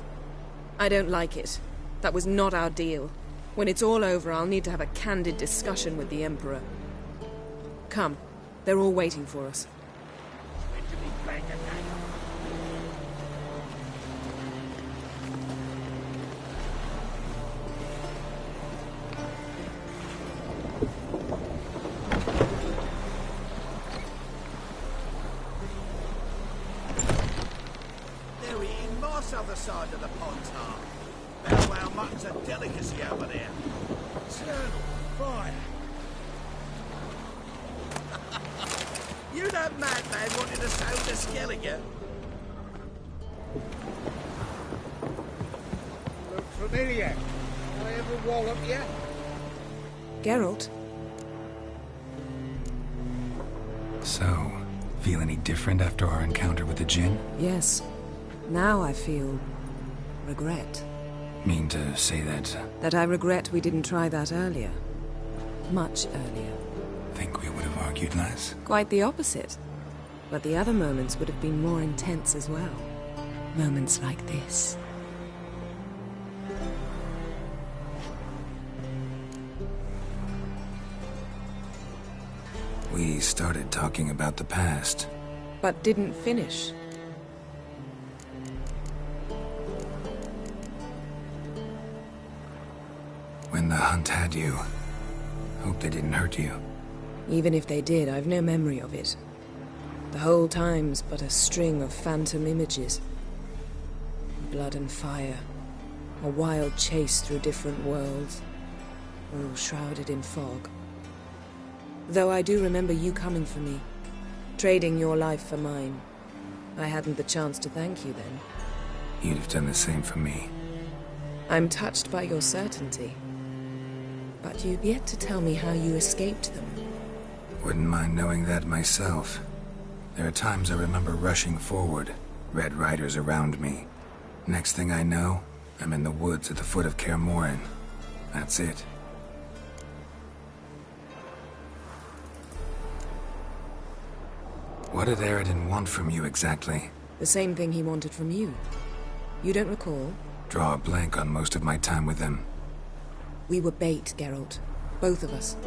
I don't like it. That was not our deal. When it's all over, I'll need to have a candid discussion with the Emperor. Come. They're all waiting for us. this other side of the pond's heart. Bow wow mutton's a delicacy over there. Eternal fire. You that madman wanted to sail the Skellige? Look familiar. I ever wallop you? Geralt? So, feel any different after our encounter with the Djinn? Yes. Now I feel... regret. Mean to say that... That I regret we didn't try that earlier. Much earlier. Think we would have argued less? Quite the opposite. But the other moments would have been more intense as well. Moments like this. We started talking about the past. But didn't finish. When the hunt had you, hope they didn't hurt you. Even if they did, I've no memory of it. The whole time's but a string of phantom images. Blood and fire. A wild chase through different worlds. All shrouded in fog. Though I do remember you coming for me. Trading your life for mine. I hadn't the chance to thank you then. You'd have done the same for me. I'm touched by your certainty. But you've yet to tell me how you escaped them. Wouldn't mind knowing that myself. There are times I remember rushing forward, Red Riders around me. Next thing I know, I'm in the woods at the foot of Kaer Morhen. That's it. What did Eredin want from you exactly? The same thing he wanted from you. You don't recall? Draw a blank on most of my time with him. We were bait, Geralt. Both of us.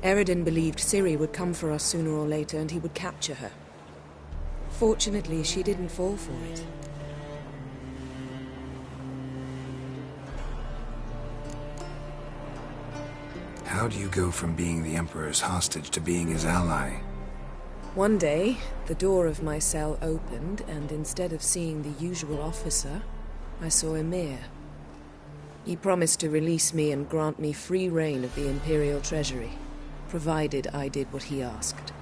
Eredin believed Ciri would come for us sooner or later and he would capture her. Fortunately, she didn't fall for it. How do you go from being the Emperor's hostage to being his ally? One day, the door of my cell opened, and instead of seeing the usual officer, I saw Emir. He promised to release me and grant me free reign of the Imperial Treasury, provided I did what he asked.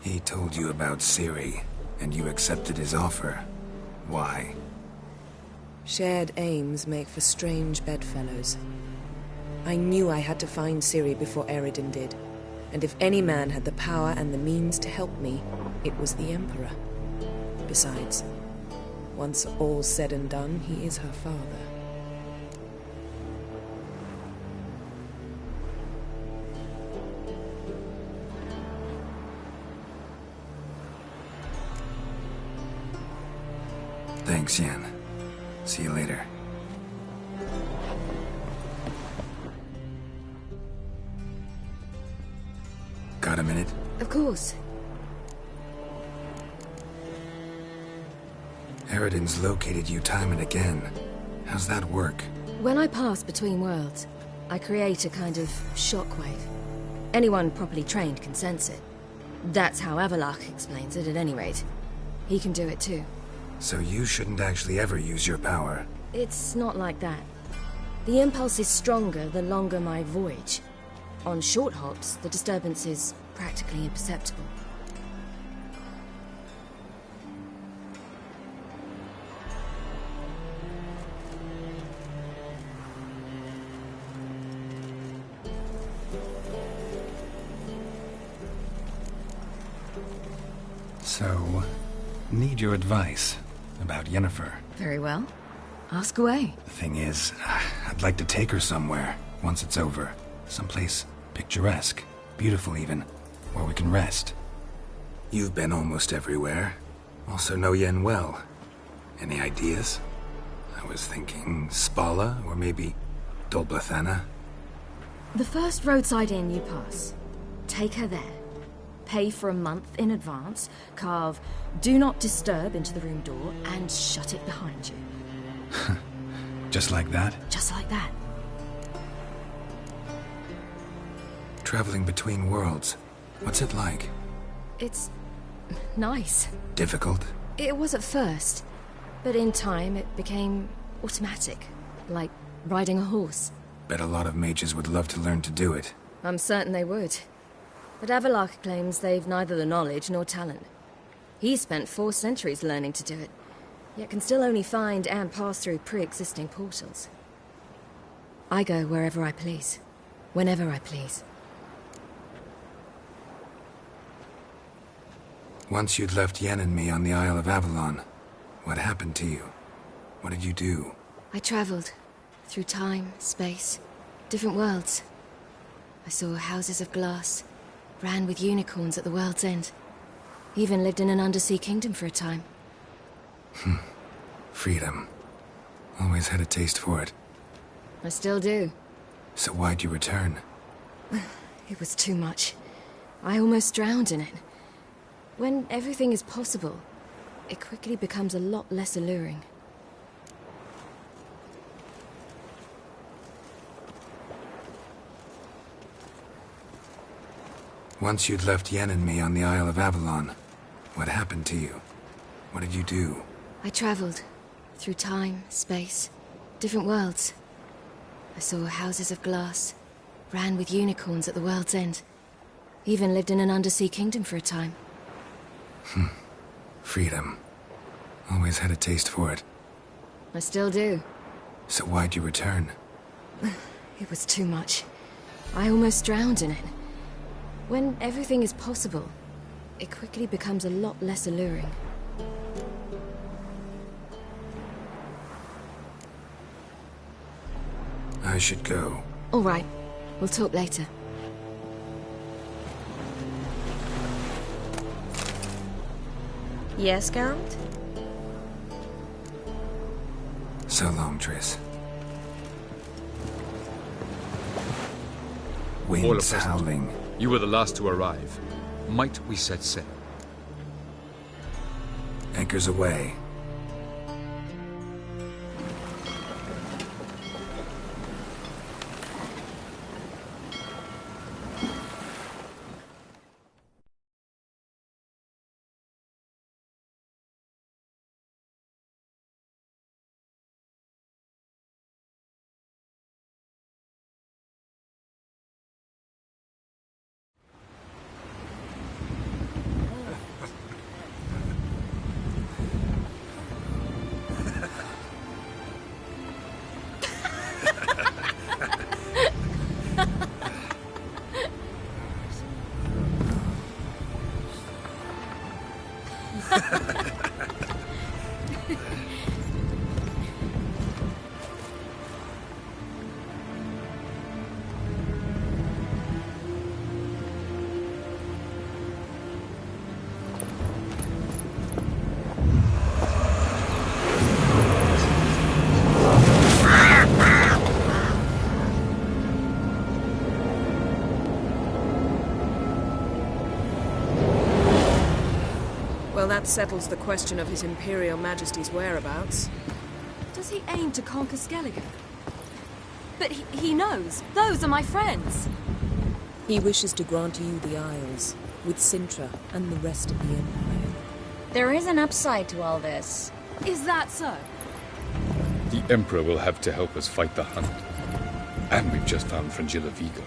He told you about Ciri, and you accepted his offer. Why? Shared aims make for strange bedfellows. I knew I had to find Ciri before Eredin did. And if any man had the power and the means to help me, it was the Emperor. Besides, once all's said and done, he is her father. Thanks, Yen. See you later. Got a minute? Of course. Eredin's located you time and again. How's that work? When I pass between worlds, I create a kind of shockwave. Anyone properly trained can sense it. That's how Avalach explains it, at any rate. He can do it too. So you shouldn't actually ever use your power. It's not like that. The impulse is stronger the longer my voyage. On short hops, the disturbance is practically imperceptible. So, need your advice about Yennefer. Very well. Ask away. The thing is, I'd like to take her somewhere, once it's over. Someplace picturesque, beautiful even, where we can rest. You've been almost everywhere. Also know Yen well. Any ideas? I was thinking Spala, or maybe Dol Blathanna. The first roadside inn you pass. Take her there. Pay for a month in advance, carve "Do Not Disturb" into the room door, and shut it behind you. Just like that? Just like that. Traveling between worlds. What's it like? It's nice. Difficult? It was at first. But in time, it became automatic, like riding a horse. Bet a lot of mages would love to learn to do it. I'm certain they would. But Avalok claims they've neither the knowledge nor talent. He spent 4 centuries learning to do it, yet can still only find and pass through pre-existing portals. I go wherever I please, whenever I please. Once you'd left Yen and me on the Isle of Avalon, what happened to you? What did you do? I traveled through time, space, different worlds. I saw houses of glass, ran with unicorns at the world's end. Even lived in an undersea kingdom for a time. Freedom. Always had a taste for it. I still do. So why'd you return? It was too much. I almost drowned in it. When everything is possible, it quickly becomes a lot less alluring. Once you'd left Yen and me on the Isle of Avalon, what happened to you? What did you do? I traveled through time, space, different worlds. I saw houses of glass, ran with unicorns at the world's end. Even lived in an undersea kingdom for a time. Freedom. Always had a taste for it. I still do. So why'd you return? It was too much. I almost drowned in it. When everything is possible, it quickly becomes a lot less alluring. I should go. All right. We'll talk later. Yes, Geralt? So long, Triss. Winds howling. You were the last to arrive. Might we set sail? Anchors away. Well, that settles the question of His Imperial Majesty's whereabouts. Does he aim to conquer Skellige? But he knows. Those are my friends. He wishes to grant you the Isles, with Sintra and the rest of the Empire. There is an upside to all this. Is that so? The Emperor will have to help us fight the Hunt. And we've just found Fringilla Vigo.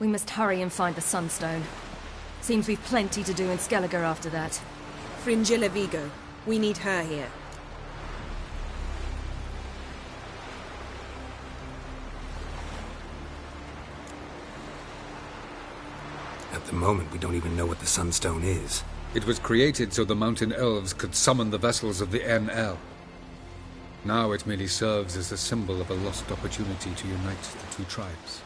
We must hurry and find the Sunstone. Seems we've plenty to do in Skellige after that. Fringilla Vigo. We need her here. At the moment, we don't even know what the Sunstone is. It was created so the Mountain Elves could summon the vessels of the NL. Now it merely serves as a symbol of a lost opportunity to unite the two tribes.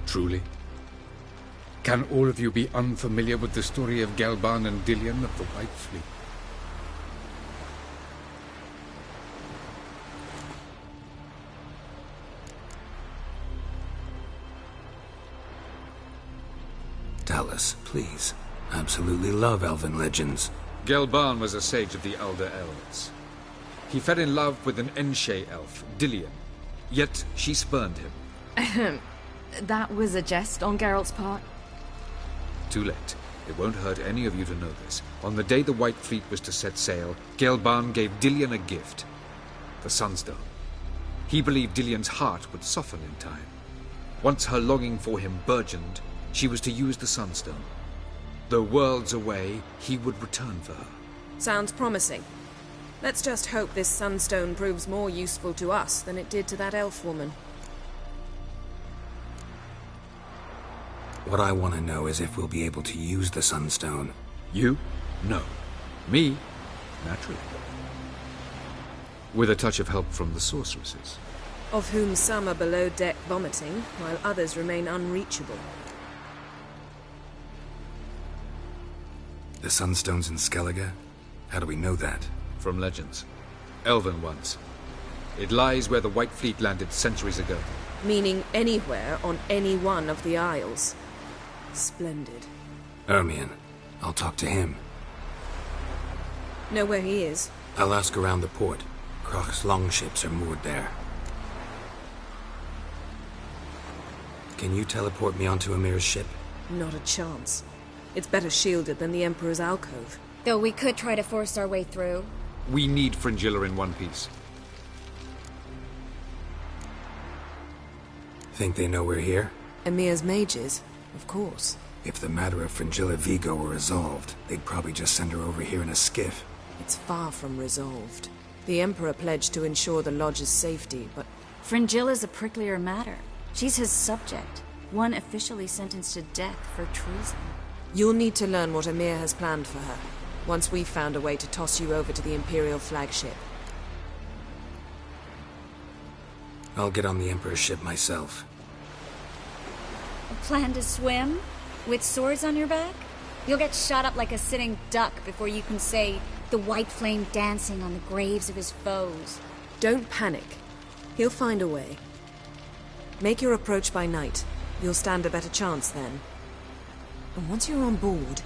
Truly? Can all of you be unfamiliar with the story of Gelban and Dillion of the White Fleet? Tell us, please. Absolutely love elven legends. Gelban was a sage of the Elder Elves. He fell in love with an Enshe elf, Dillion, yet she spurned him. That was a jest on Geralt's part? Too late. It won't hurt any of you to know this. On the day the White Fleet was to set sail, Gelban gave Dillion a gift. The Sunstone. He believed Dillion's heart would soften in time. Once her longing for him burgeoned, she was to use the Sunstone. Though worlds away, he would return for her. Sounds promising. Let's just hope this Sunstone proves more useful to us than it did to that elf woman. What I want to know is if we'll be able to use the Sunstone. You? No. Me? Naturally. With a touch of help from the sorceresses. Of whom some are below deck vomiting, while others remain unreachable. The Sunstone's in Skellige? How do we know that? From legends. Elven ones. It lies where the White Fleet landed centuries ago. Meaning anywhere on any one of the Isles. Splendid. Ermion. I'll talk to him. Know where he is? I'll ask around the port. Croc's longships are moored there. Can you teleport me onto Amir's ship? Not a chance. It's better shielded than the Emperor's alcove. Though we could try to force our way through. We need Fringilla in one piece. Think they know we're here? Emir's mages, of course. If the matter of Fringilla Vigo were resolved, they'd probably just send her over here in a skiff. It's far from resolved. The Emperor pledged to ensure the Lodge's safety, but... Fringilla's a pricklier matter. She's his subject, one officially sentenced to death for treason. You'll need to learn what Emir has planned for her, once we've found a way to toss you over to the Imperial flagship. I'll get on the Emperor's ship myself. A plan to swim? With swords on your back? You'll get shot up like a sitting duck before you can say the white flame dancing on the graves of his foes. Don't panic. He'll find a way. Make your approach by night. You'll stand a better chance then. And once you're on board,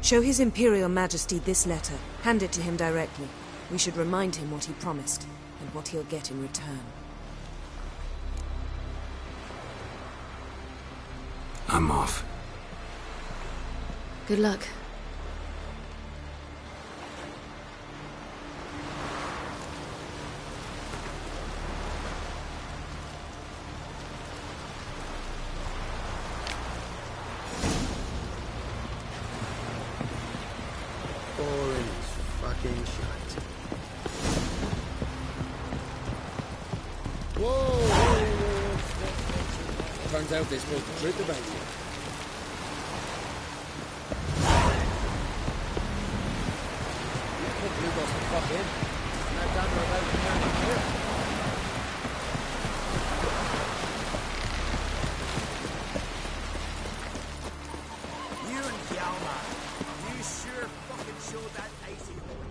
show His Imperial Majesty this letter. Hand it to him directly. We should remind him what he promised, and what he'll get in return. I'm off. Good luck. Boring as fucking shite. Whoa! Turns out they spoke the truth about you. You got some fuck in. And I've done her about the county here. You and Hjalmar, you sure fucking showed that icy hole.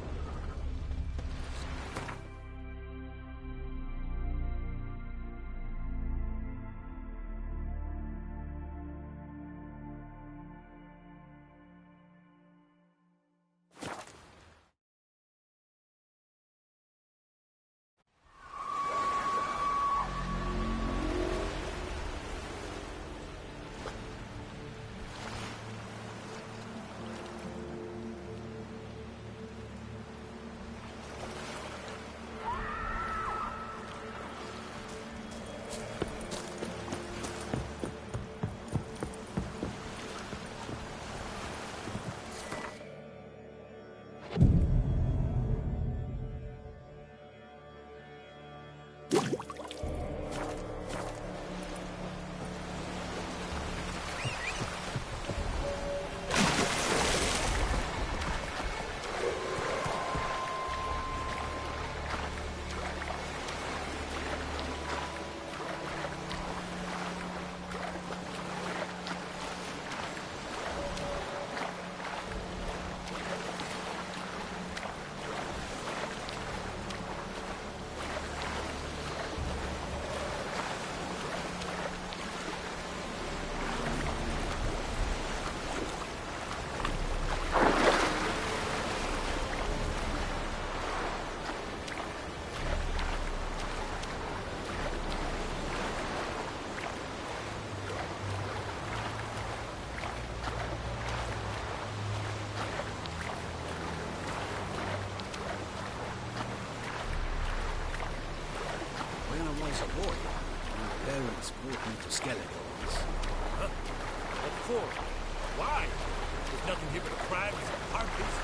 was a boy, my parents brought me to skeletons. Huh? What for? Why? There's nothing here but crabs and harpies.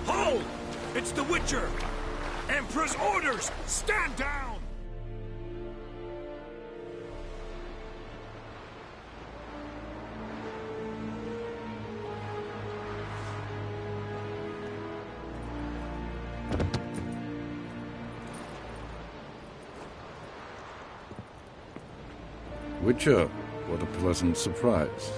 Hold! It's the Witcher! Emperor's orders! Stand down! Witcher, what a pleasant surprise.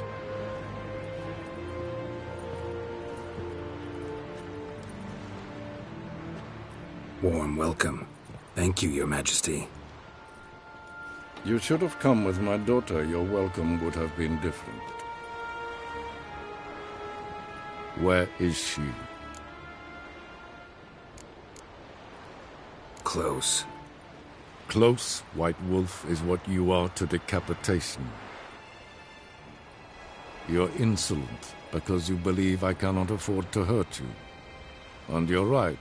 Warm welcome. Thank you, Your Majesty. You should have come with my daughter. Your welcome would have been different. Where is she? Close. Close, White Wolf, is what you are to decapitation. You're insolent because you believe I cannot afford to hurt you. And you're right.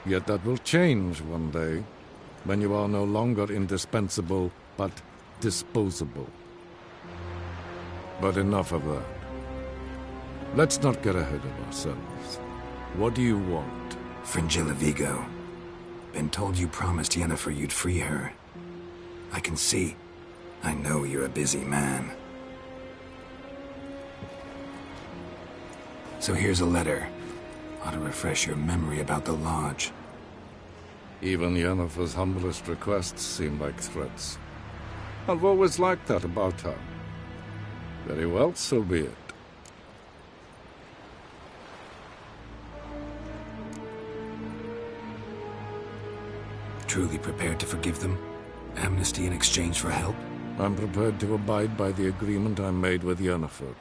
Yet that will change one day, when you are no longer indispensable, but disposable. But enough of that. Let's not get ahead of ourselves. What do you want? Fringilla Vigo. Been told you promised Yennefer you'd free her. I can see. I know you're a busy man. So here's a letter. Ought to refresh your memory about the Lodge. Even Yennefer's humblest requests seem like threats. I've always liked that about her. Very well, so be it. Truly prepared to forgive them? Amnesty in exchange for help? I'm prepared to abide by the agreement I made with Yennefer.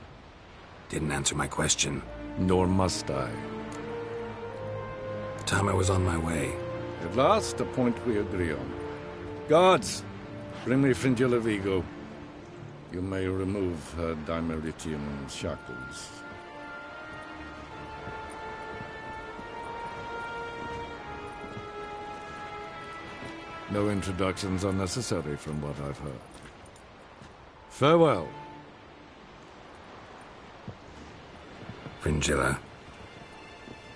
Didn't answer my question. Nor must I. Time I was on my way. At last, a point we agree on. Guards, bring me Fringilla Vigo. You may remove her Dimeritian shackles. No introductions are necessary from what I've heard. Farewell. Fringilla.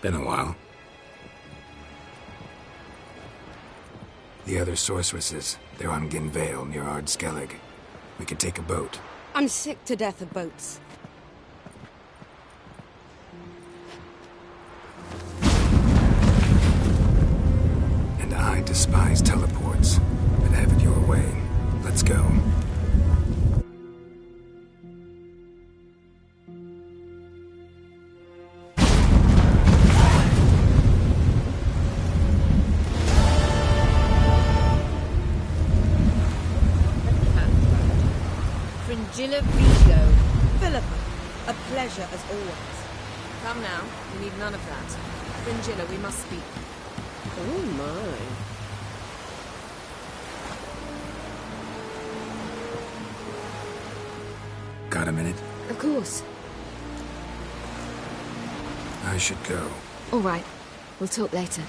Been a while. The other sorceresses, they're on Ginvale near Ardskellig. We could take a boat. I'm sick to death of boats. And I despise teleports. But have it your way. Let's go. Fringilla Vigo. Philippa, a pleasure as always. Come now, we need none of that. Fringilla, we must speak. Oh my. Got a minute? Of course. I should go. All right. We'll talk later.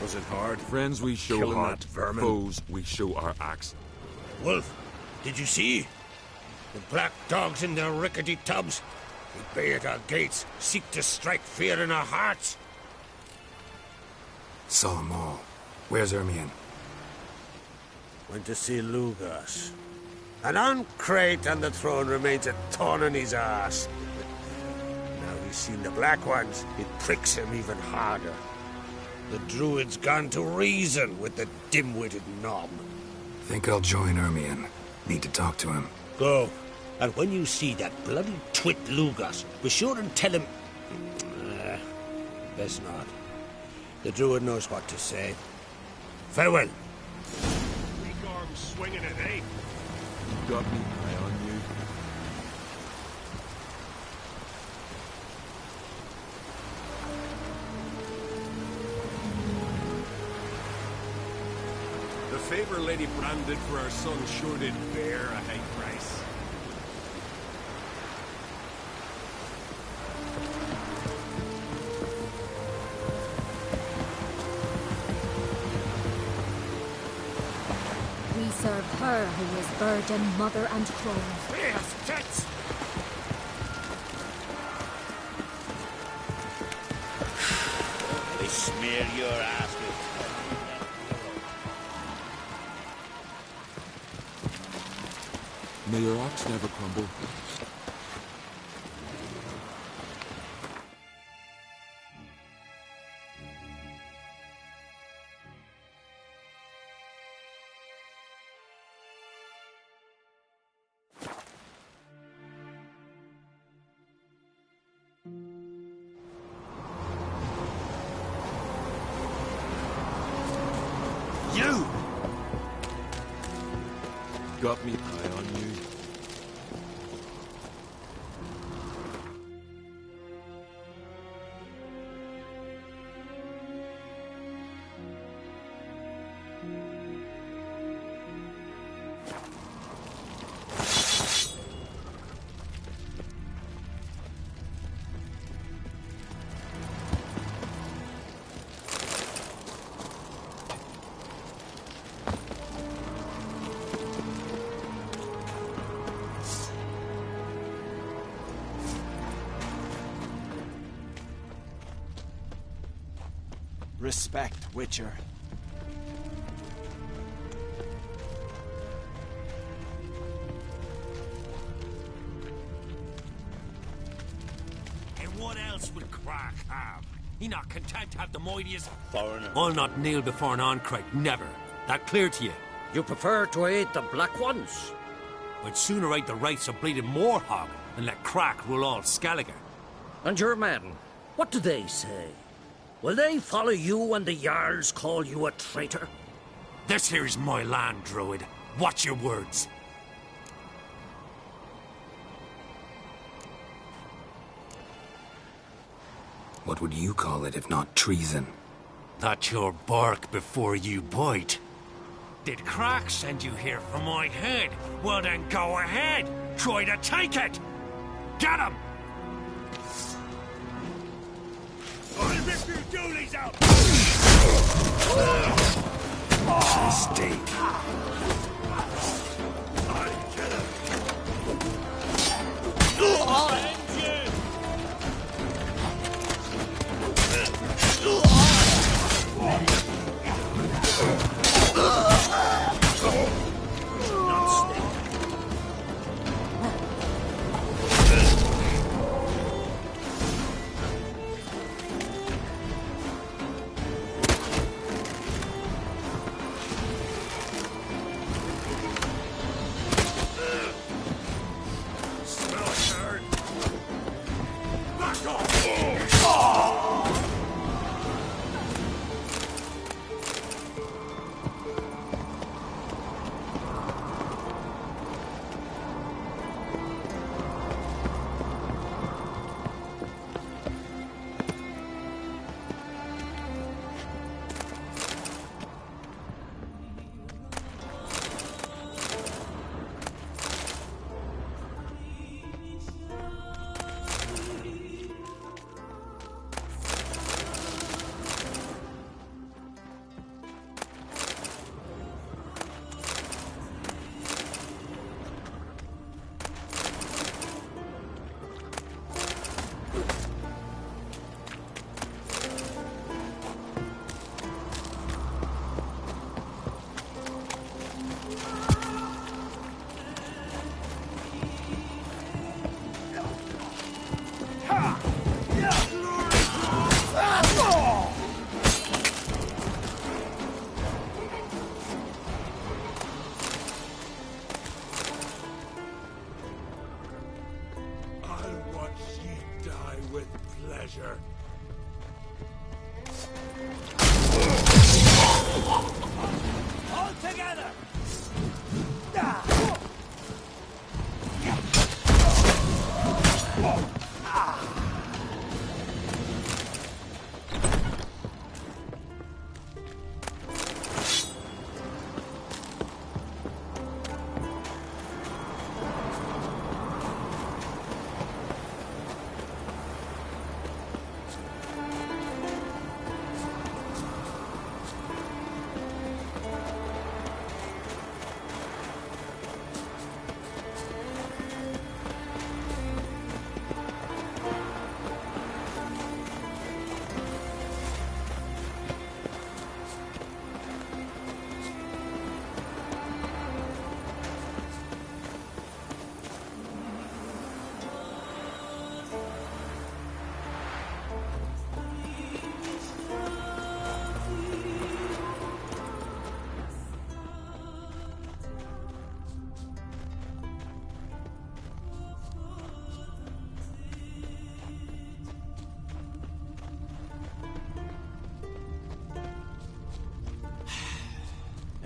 Was it hard? Friends we show Killing our that vermin. foes we show our axe. Wolf, did you see? The black dogs in their rickety tubs. We bay at our gates, seek to strike fear in our hearts. Saw 'em all. Where's Ermion? Went to see Lugas. And on Crate on the throne remains a thorn in his ass. Now he's seen the Black Ones, it pricks him even harder. The Druid's gone to reason with the dim-witted knob. Think I'll join Ermion. Need to talk to him. Go. And when you see that bloody twit Lugas, be sure and tell him... best not. The druid knows what to say. Farewell. Weak arms swinging it, eh? Got me eye on you. The favor Lady Bran did for our son sure did bear a high price. We serve her who is virgin, mother, and crone. Yes, tits! They smear your ass with... May your ox never crumble. You! Got me eye on you. Respect, Witcher. And what else would Crack have? He not content to have the mightiest... Foreigner. I'll not kneel before an Oncrite, never. That clear to you? You prefer to aid the Black Ones? I'd sooner aid the rights of bleeding Moorhog than let Crack rule all Skellige. And your men, what do they say? Will they follow you when the Jarls call you a traitor? This here's my land, Druid. Watch your words. What would you call it if not treason? That's your bark before you bite. Did Crack send you here for my head? Well then go ahead. Try to take it. Get him! I'll rip your doolies out! Mistake. I'll kill him! All together!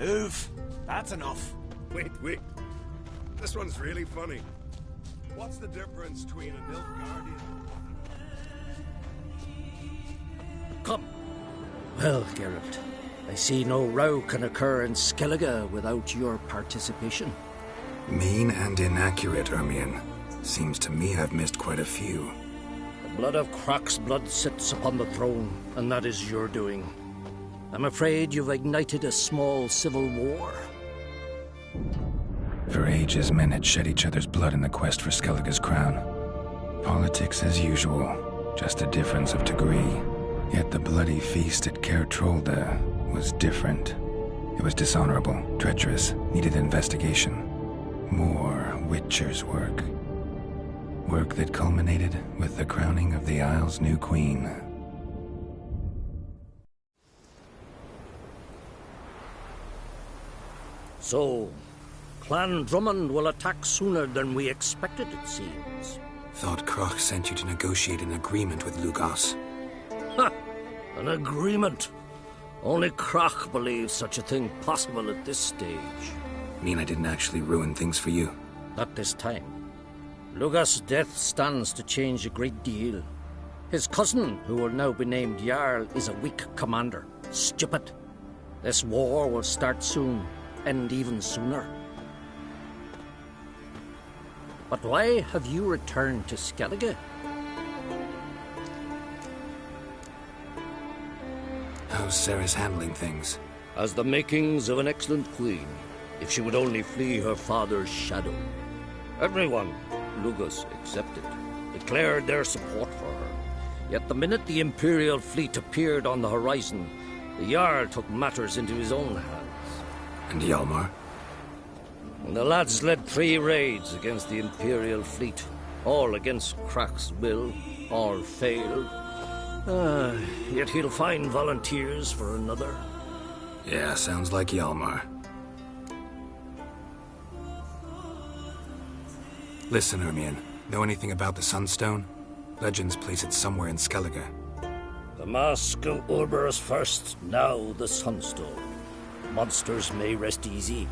Oof, that's enough. Wait. This one's really funny. What's the difference between a Nilfgaardian? Come. Well, Geralt, I see no row can occur in Skellige without your participation. Mean and inaccurate, Ermion. Seems to me I've missed quite a few. The blood of Croc's blood sits upon the throne, and that is your doing. I'm afraid you've ignited a small civil war. For ages, men had shed each other's blood in the quest for Skellige's crown. Politics as usual, just a difference of degree. Yet the bloody feast at Caer Trolda was different. It was dishonorable, treacherous, needed investigation. More Witcher's work. Work that culminated with the crowning of the Isle's new queen. So, Clan Drummond will attack sooner than we expected, it seems. Thought Croc sent you to negotiate an agreement with Lugos. Ha! An agreement? Only Croc believes such a thing possible at this stage. Mean I didn't actually ruin things for you? Not this time. Lugos' death stands to change a great deal. His cousin, who will now be named Jarl, is a weak commander. Stupid. This war will start soon. End even sooner. But why have you returned to Skellige? How's Sarah's handling things? Has the makings of an excellent queen, if she would only flee her father's shadow. Everyone, Lugos excepted, declared their support for her. Yet the minute the Imperial fleet appeared on the horizon, the Jarl took matters into his own hands. And Hjalmar? The lads led 3 raids against the Imperial fleet, all against Croc's will, all failed. Yet he'll find volunteers for another. Yeah, sounds like Hjalmar. Listen, Ermion, know anything about the Sunstone? Legends place it somewhere in Skellige. The Mask of Urberus first, now the Sunstone. Monsters may rest easy.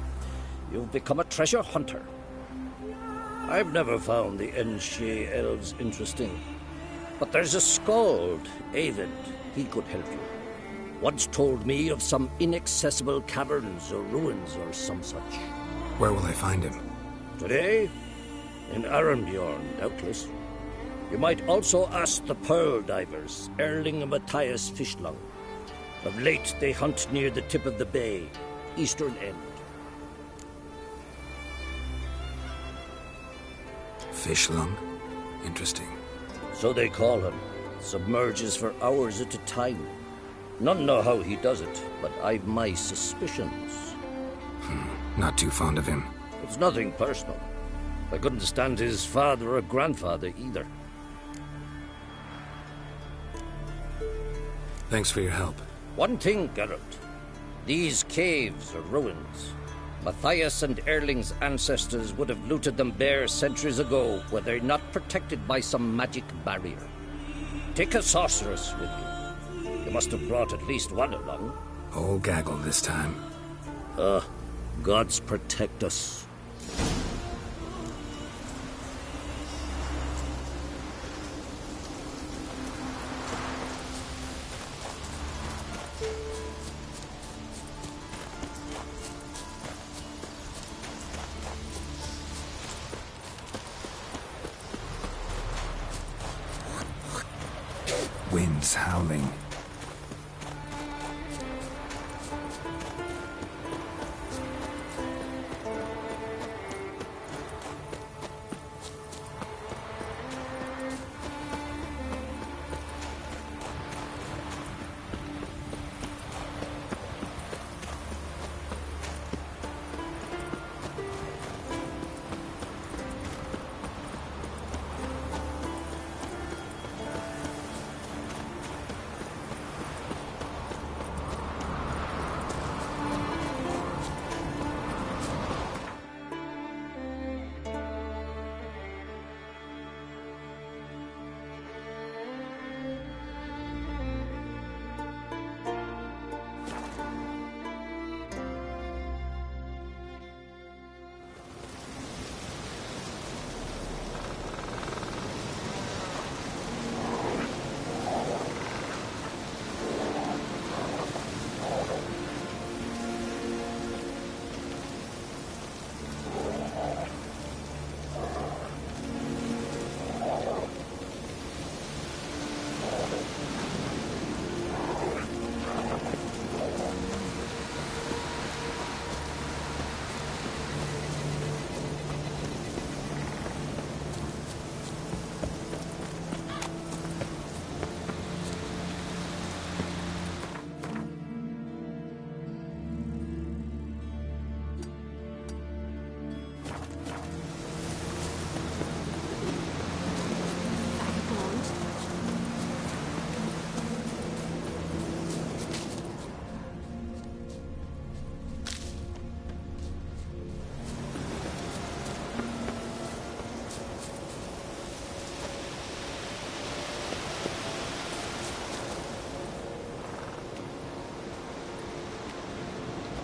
You've become a treasure hunter. I've never found the Enshe elves interesting. But there's a skald, Eyvind. He could help you. Once told me of some inaccessible caverns or ruins or some such. Where will I find him? Today? In Arenbjorn, doubtless. You might also ask the Pearl Divers, Erling and Matthias Fishlung. Of late, they hunt near the tip of the bay, eastern end. Fishlung? Interesting. So they call him. Submerges for hours at a time. None know how he does it, but I've my suspicions. Not too fond of him. It's nothing personal. I couldn't stand his father or grandfather either. Thanks for your help. One thing, Geralt. These caves are ruins. Matthias and Erling's ancestors would have looted them bare centuries ago were they not protected by some magic barrier. Take a sorceress with you. You must have brought at least one along. Whole gaggle this time. Gods protect us. Wind's howling.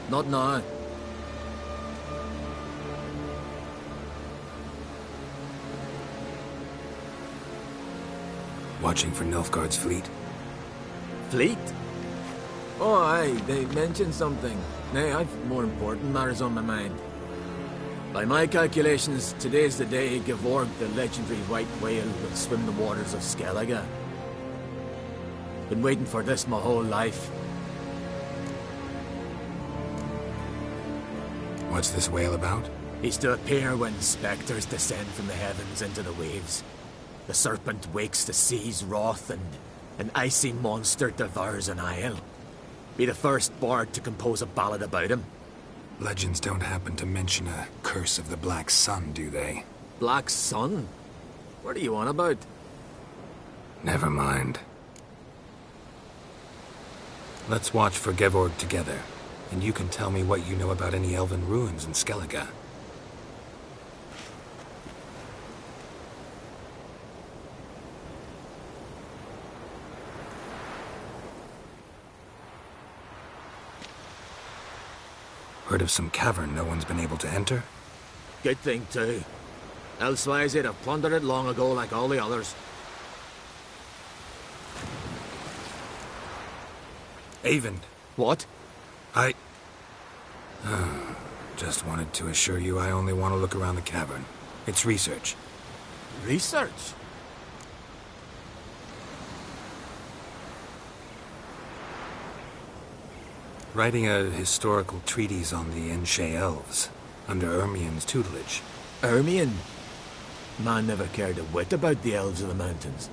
Not now. Watching for Nilfgaard's fleet. Fleet? Oh, aye, they mentioned something. Nay, I've more important matters on my mind. By my calculations, today's the day Gevorg, the legendary white whale, will swim the waters of Skellige. Been waiting for this my whole life. What's this whale about? He's to appear when spectres descend from the heavens into the waves. The serpent wakes the sea's wrath, and an icy monster devours an isle. Be the first bard to compose a ballad about him. Legends don't happen to mention a curse of the Black Sun, do they? Black Sun? What are you on about? Never mind. Let's watch for Gevorg together, and you can tell me what you know about any elven ruins in Skellige. Heard of some cavern no one's been able to enter? Good thing, too. Elsewise, they'd have plundered it long ago like all the others. Eyvind. What? I... just wanted to assure you I only want to look around the cavern. It's research. Research? Writing a historical treatise on the Enshe elves, under Ermien's tutelage. Ermien? Man never cared a whit about the elves of the mountains.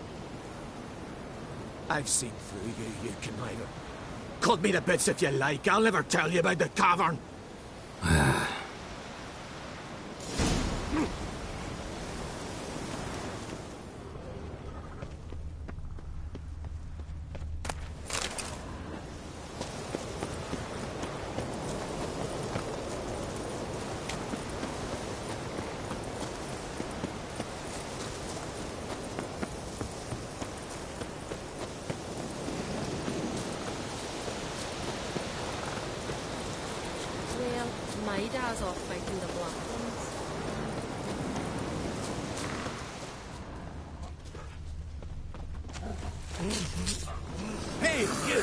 I've seen through you, you conniver. Cut me to bits if you like, I'll never tell you about the cavern. night as off fighting the black ones. Hey, you!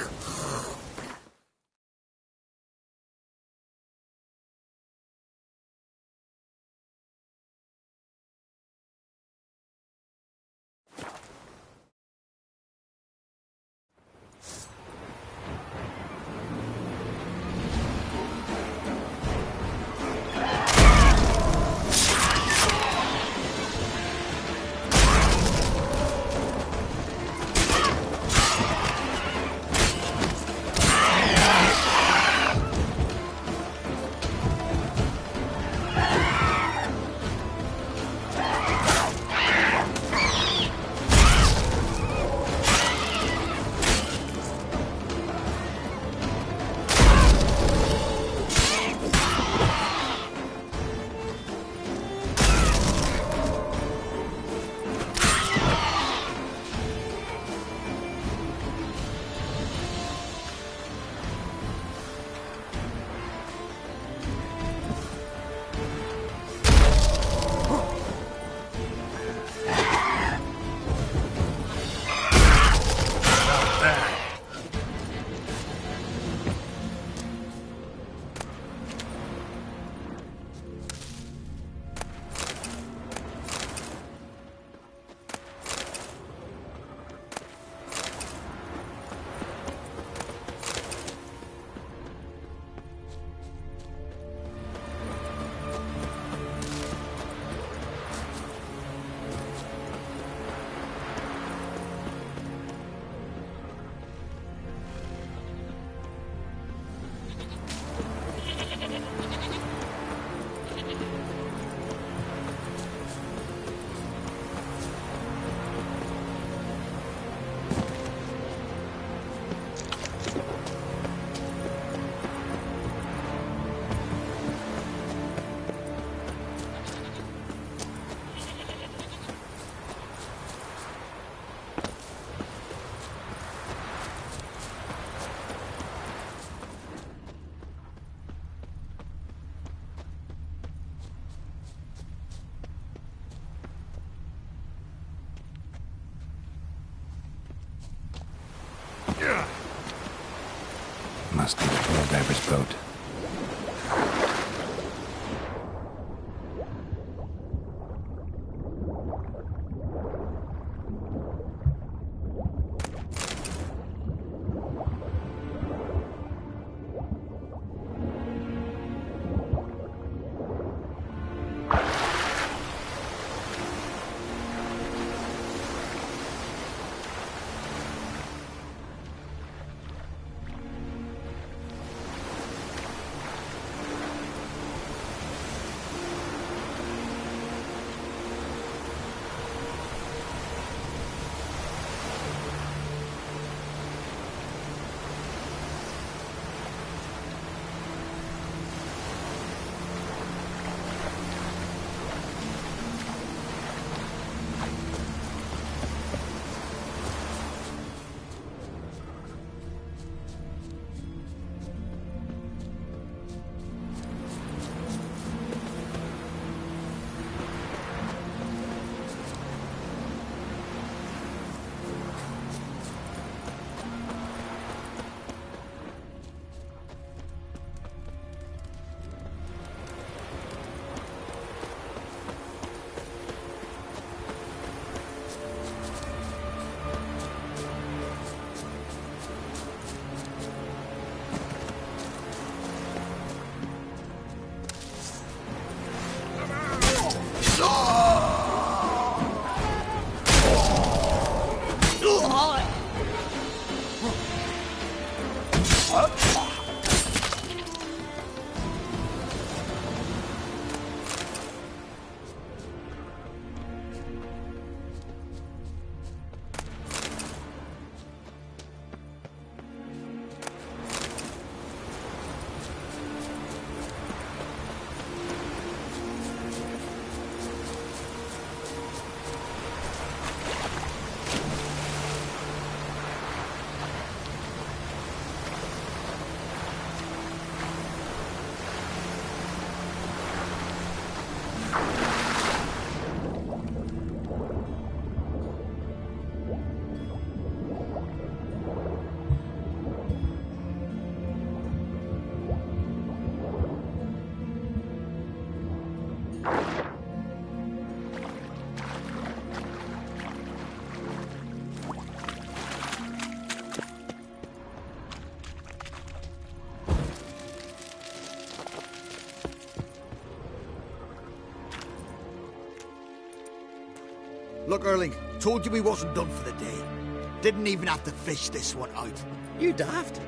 Must be the Pearl boat. Look, Erling, told you we wasn't done for the day. Didn't even have to fish this one out. You daft.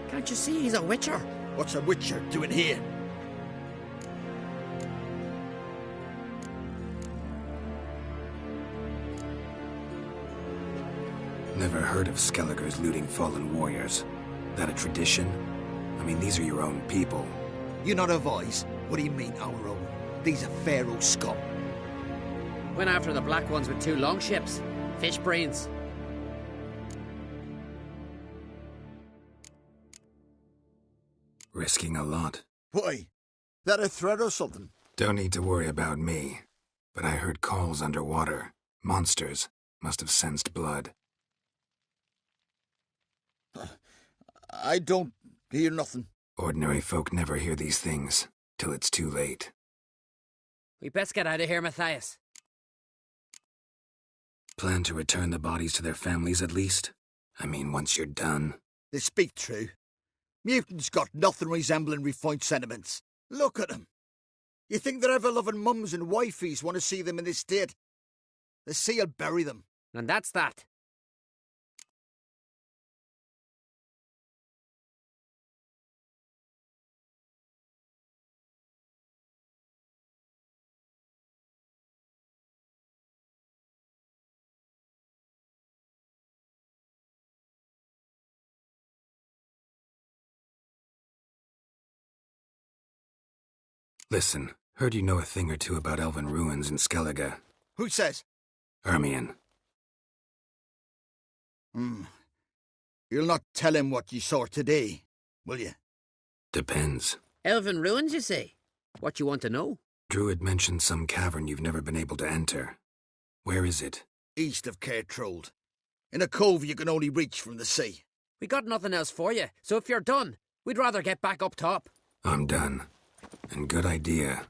Can't you see he's a witcher? What's a witcher doing here? Never heard of Skelligers looting fallen warriors. That a tradition? I mean, these are your own people. You not have eyes? What do you mean, our own? These are Pharaoh scum. Went after the black ones with 2 longships. Fish brains. Risking a lot. Why? That a threat or something? Don't need to worry about me. But I heard calls underwater. Monsters must have sensed blood. I don't hear nothing. Ordinary folk never hear these things, till it's too late. We best get out of here, Matthias. Plan to return the bodies to their families at least? I mean, once you're done. They speak true. Mutants got nothing resembling refined sentiments. Look at them. You think their ever-loving mums and wifeys want to see them in this state? The sea'll bury them. And that's that. Listen, heard you know a thing or two about elven ruins in Skellige. Who says? Ermion. You'll not tell him what you saw today, will you? Depends. Elven ruins, you say? What you want to know? Druid mentioned some cavern you've never been able to enter. Where is it? East of Cairtrold. In a cove you can only reach from the sea. We got nothing else for you, so if you're done, we'd rather get back up top. I'm done. And good idea.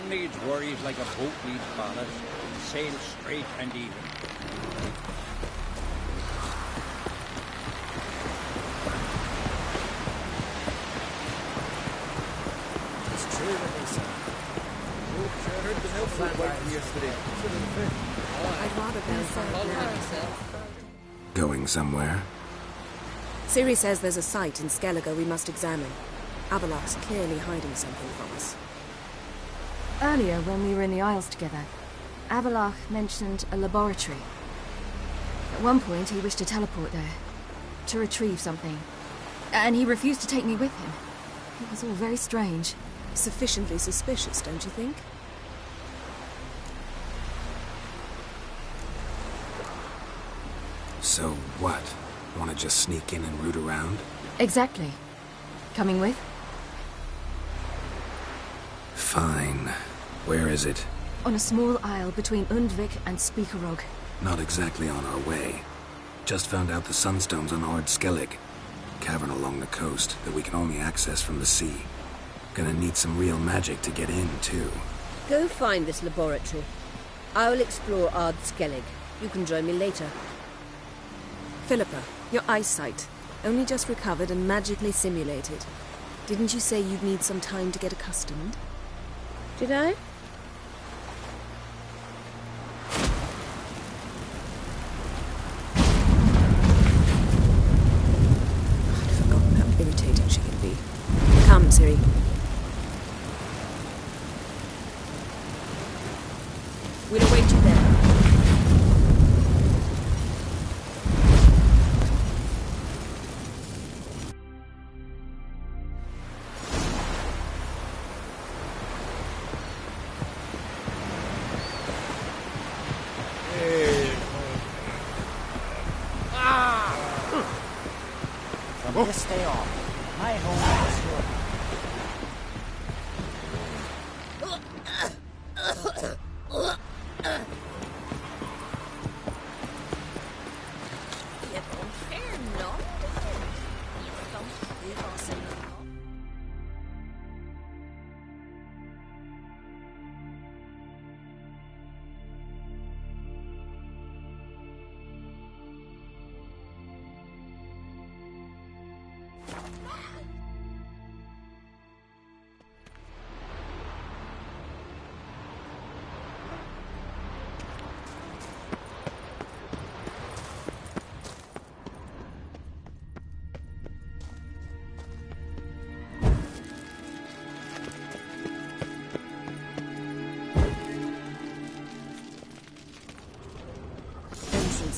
Nothing needs worries like a boat needs ballast. Sail straight and even. It's true what they say. I heard the milk flat right from yesterday. I'd rather go inside now. Going somewhere? Siri says there's a site in Skellige we must examine. Avalok's clearly hiding something from us. Earlier, when we were in the Isles together, Avalok mentioned a laboratory. At one point, he wished to teleport there, to retrieve something. And he refused to take me with him. It was all very strange. Sufficiently suspicious, don't you think? So what? Want to just sneak in and root around? Exactly. Coming with? Fine. Where is it? On a small isle between Undvik and Spikerog. Not exactly on our way. Just found out the sunstones on Ard Skellig. Cavern along the coast that we can only access from the sea. Gonna need some real magic to get in, too. Go find this laboratory. I'll explore Ard Skellig. You can join me later. Philippa, your eyesight. Only just recovered and magically simulated. Didn't you say you'd need some time to get accustomed? Did I? I'd forgotten how irritating she can be. Come, Siri. We'll await you there. From this day on, my home is yours.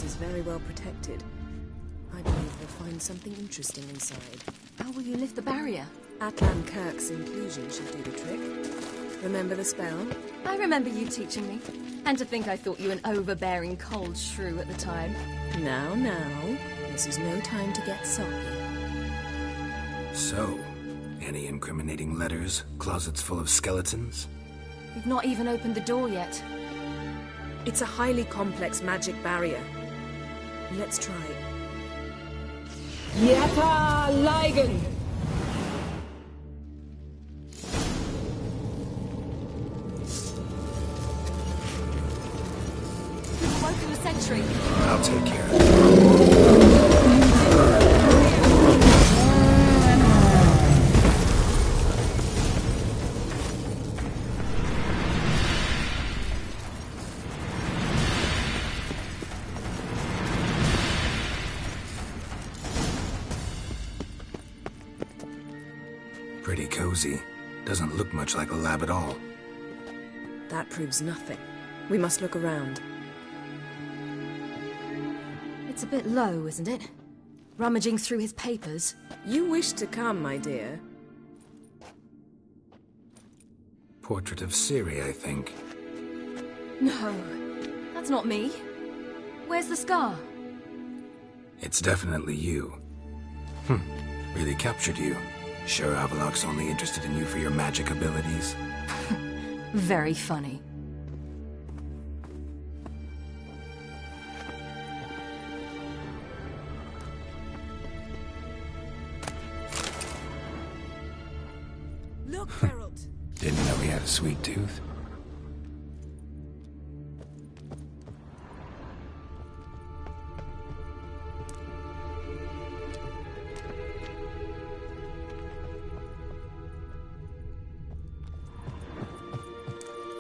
Is very well protected. I believe we'll find something interesting inside. How will you lift the barrier? Atlan Kirk's inclusion should do the trick. Remember the spell? I remember you teaching me. And to think I thought you an overbearing cold shrew at the time. Now, this is no time to get soppy. So, any incriminating letters? Closets full of skeletons? We've not even opened the door yet. It's a highly complex magic barrier. Let's try. Yata Ligen! We've awoken the sentry. I'll take care of it. Pretty cozy. Doesn't look much like a lab at all. That proves nothing. We must look around. It's a bit low, isn't it? Rummaging through his papers. You wish to come, my dear. Portrait of Ciri, I think. No, that's not me. Where's the scar? It's definitely you. Really captured you. Sure Avalok's only interested in you for your magic abilities? Very funny. Look, Geralt. Didn't know he had a sweet tooth.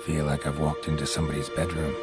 feel like I've walked into somebody's bedroom.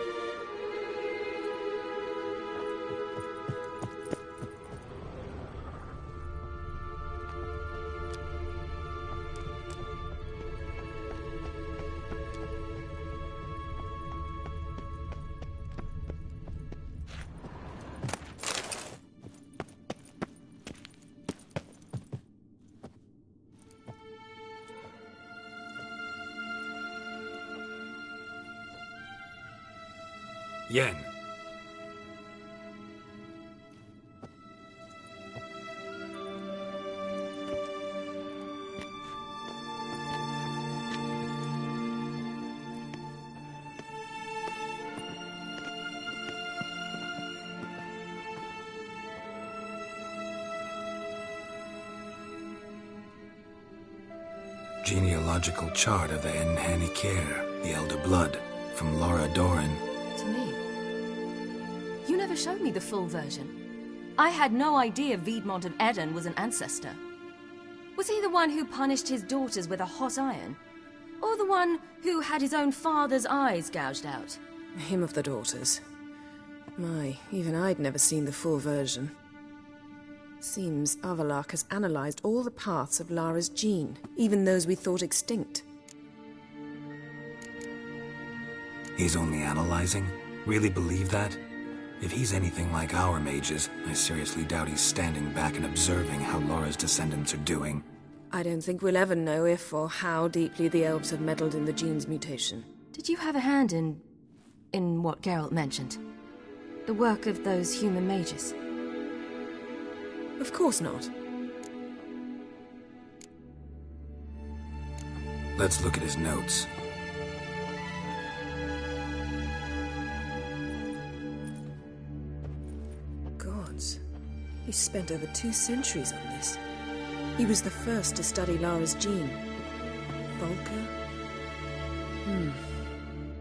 Yen. Genealogical chart of the Enhani Kier, the Elder Blood, from Laura Doran. To me. You never showed me the full version. I had no idea Viedmont of Eden was an ancestor. Was he the one who punished his daughters with a hot iron? Or the one who had his own father's eyes gouged out? Him of the daughters. My, even I'd never seen the full version. Seems Avalak has analyzed all the paths of Lara's gene, even those we thought extinct. He's only analyzing? Really believe that? If he's anything like our mages, I seriously doubt he's standing back and observing how Laura's descendants are doing. I don't think we'll ever know if or how deeply the elves have meddled in the gene's mutation. Did you have a hand in what Geralt mentioned? The work of those human mages? Of course not. Let's look at his notes. Gods. He spent over 2 centuries on this. He was the first to study Lara's gene. Volker?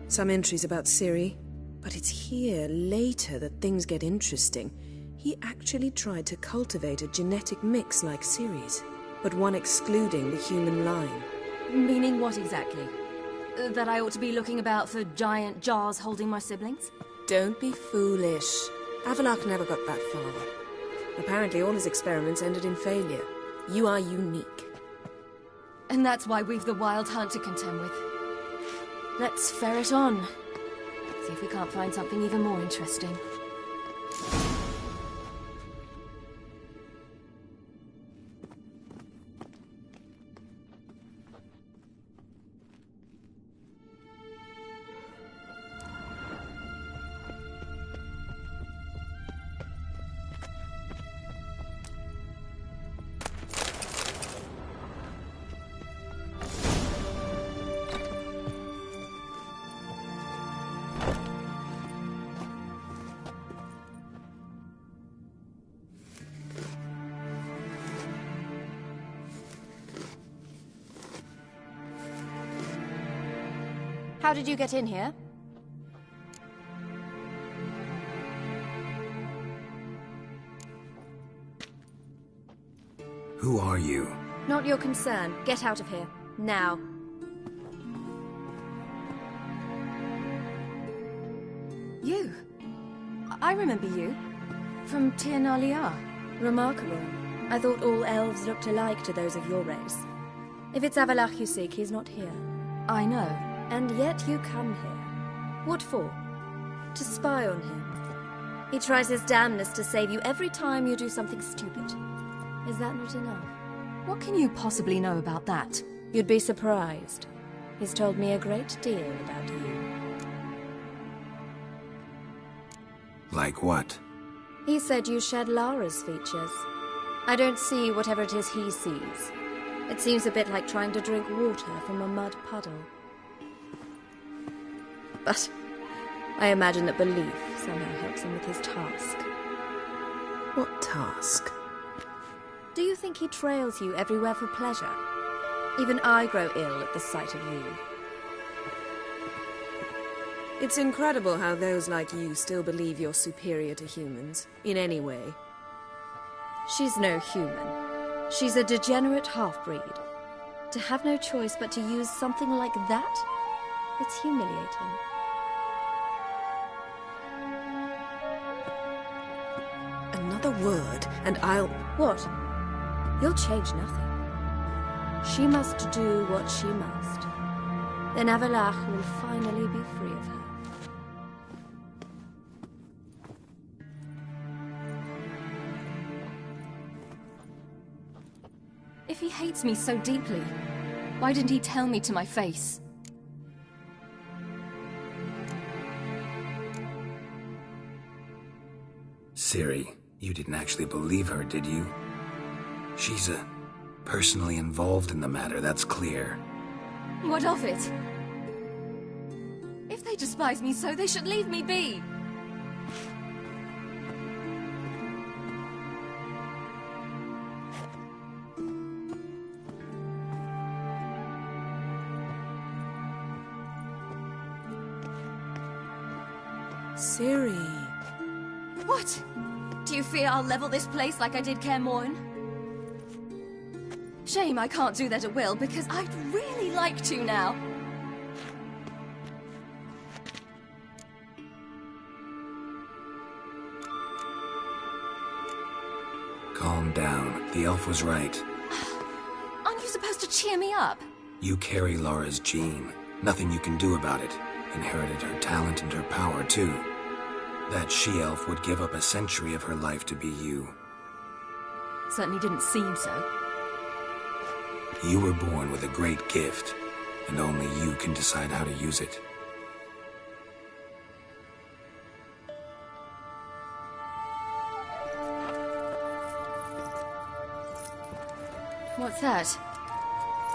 Some entries about Ciri, but it's here, later, that things get interesting. He actually tried to cultivate a genetic mix like Ciri's, but one excluding the human line. Meaning what exactly? That I ought to be looking about for giant jars holding my siblings? Don't be foolish. Avalak never got that far. Apparently all his experiments ended in failure. You are unique. And that's why we've the Wild Hunt to contend with. Let's ferret on. See if we can't find something even more interesting. How did you get in here? Who are you? Not your concern. Get out of here. Now. You? I remember you. From Tir na Liar. Remarkable. I thought all elves looked alike to those of your race. If it's Avalach you seek, he's not here. I know. And yet you come here. What for? To spy on him. He tries his damnedest to save you every time you do something stupid. Is that not enough? What can you possibly know about that? You'd be surprised. He's told me a great deal about you. Like what? He said you shared Lara's features. I don't see whatever it is he sees. It seems a bit like trying to drink water from a mud puddle. But I imagine that belief somehow helps him with his task. What task? Do you think he trails you everywhere for pleasure? Even I grow ill at the sight of you. It's incredible how those like you still believe you're superior to humans, in any way. She's no human. She's a degenerate half-breed. To have no choice but to use something like that? It's humiliating. Another word, and I'll... What? You'll change nothing. She must do what she must. Then Avalach will finally be free of her. If he hates me so deeply, why didn't he tell me to my face? Ciri, you didn't actually believe her, did you? She's personally involved in the matter, that's clear. What of it? If they despise me so, they should leave me be. Ciri. What? Do you fear I'll level this place like I did Kaer Morhen? Shame I can't do that at will, because I'd really like to now. Calm down. The elf was right. Aren't you supposed to cheer me up? You carry Laura's gene. Nothing you can do about it. Inherited her talent and her power, too. That she-elf would give up a century of her life to be you. Certainly didn't seem so. You were born with a great gift, and only you can decide how to use it. What's that?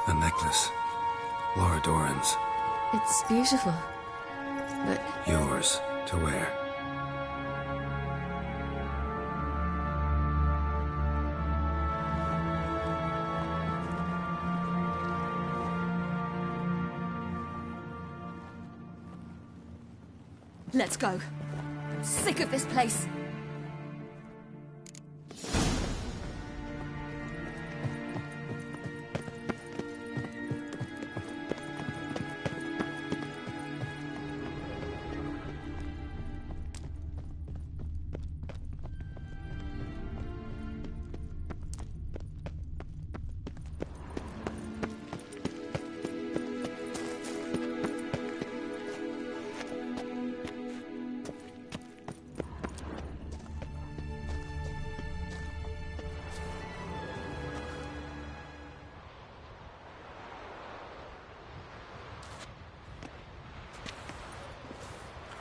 A necklace. Laura Doran's. It's beautiful, but... Yours to wear. Let's go. I'm sick of this place.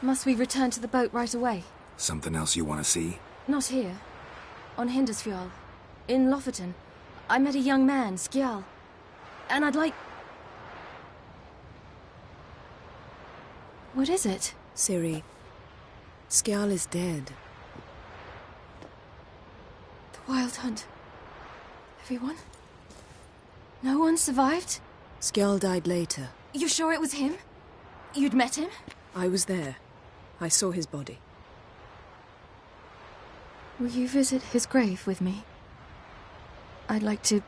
Must we return to the boat right away? Something else you want to see? Not here. On Hindersfjall. In Lofoten. I met a young man, Skjal. And I'd like... What is it? Ciri, Skjal is dead. The Wild Hunt. Everyone? No one survived? Skjal died later. You sure it was him? You'd met him? I was there. I saw his body. Will you visit his grave with me? I'd like to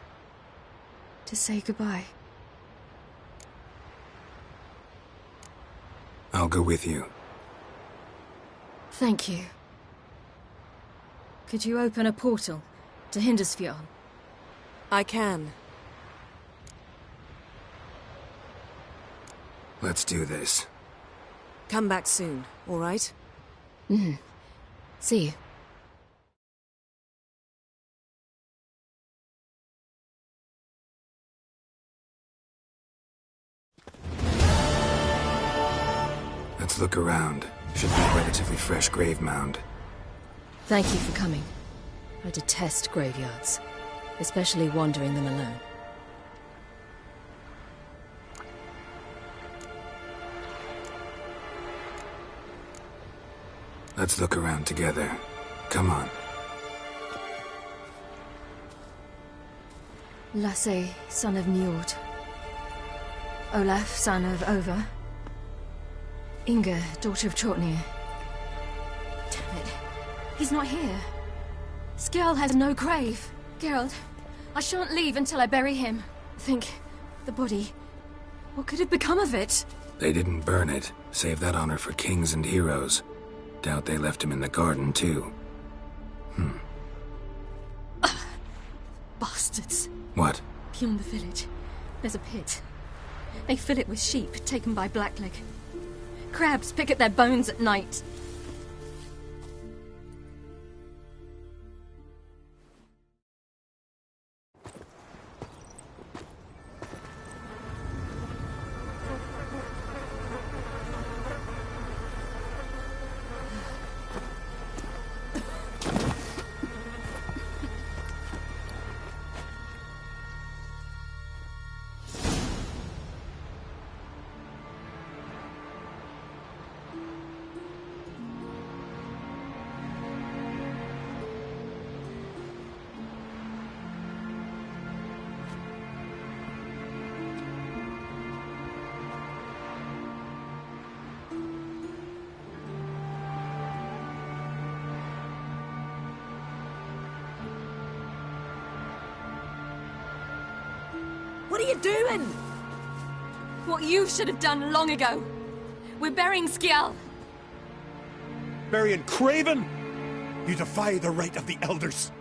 say goodbye. I'll go with you. Thank you. Could you open a portal to Hindersfjall? I can. Let's do this. Come back soon, all right? See you. Let's look around. Should be a relatively fresh grave mound. Thank you for coming. I detest graveyards, especially wandering them alone. Let's look around together. Come on. Lasse, son of Njord. Olaf, son of Over. Inga, daughter of Trotnir. Damn it. He's not here. Skjal has no grave. Geralt, I shan't leave until I bury him. I think the body What could have become of it? They didn't burn it. Save that honor for kings and heroes. Doubt they left him in the garden, too. Bastards. What? Beyond the village, there's a pit. They fill it with sheep taken by Blackleg. Crabs pick at their bones at night. What are you doing? What you should have done long ago. We're burying Skjal. Burying Craven? You defy the right of the elders.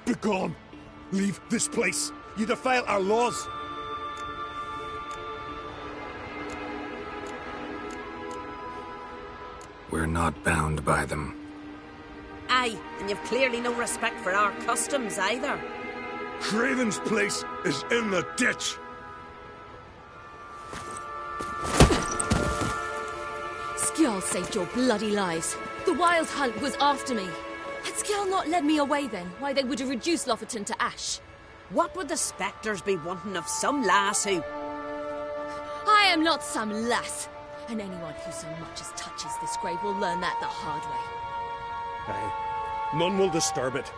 Begone. Leave this place. You defile our laws. We're not bound by them. Aye, and you've clearly no respect for our customs either. Craven's place is in the ditch. Skjal saved your bloody lives. The Wild Hunt was after me. Had Skjal not led me away then, why they would have reduced Lofoten to ash. What would the spectres be wanting of some lass who... I am not some lass, and anyone who so much as touches this grave will learn that the hard way. Aye. None will disturb it.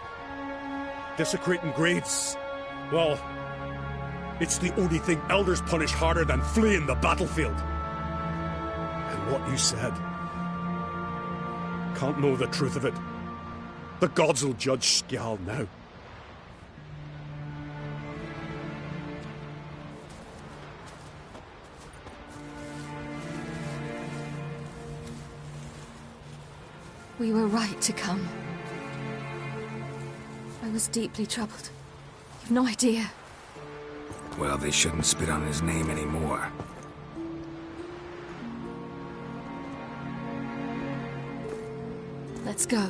Desecrating graves, well, it's the only thing elders punish harder than fleeing the battlefield. And what you said, can't know the truth of it. The gods will judge Skjal now. We were right to come. I was deeply troubled. You've no idea. Well, they shouldn't spit on his name anymore. Let's go.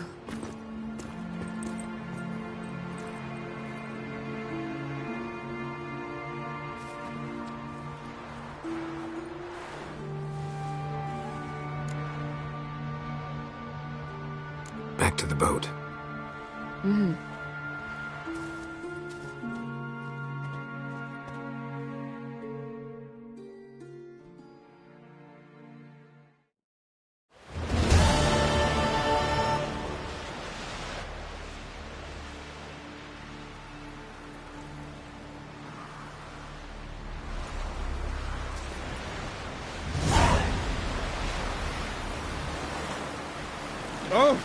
Back to the boat. Mm-hmm. Oh!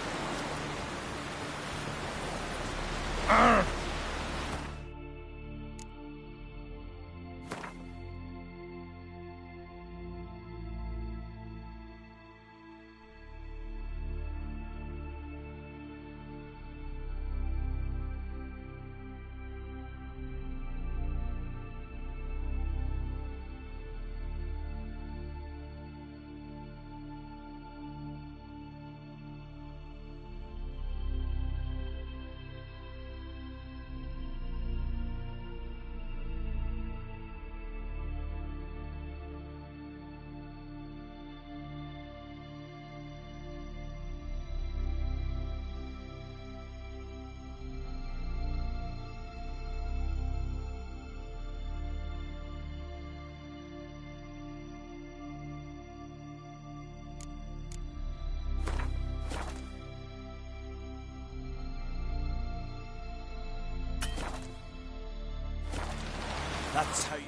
That's how you...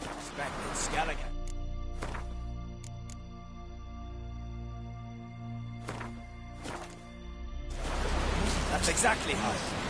Expected skeleton. That That's exactly how.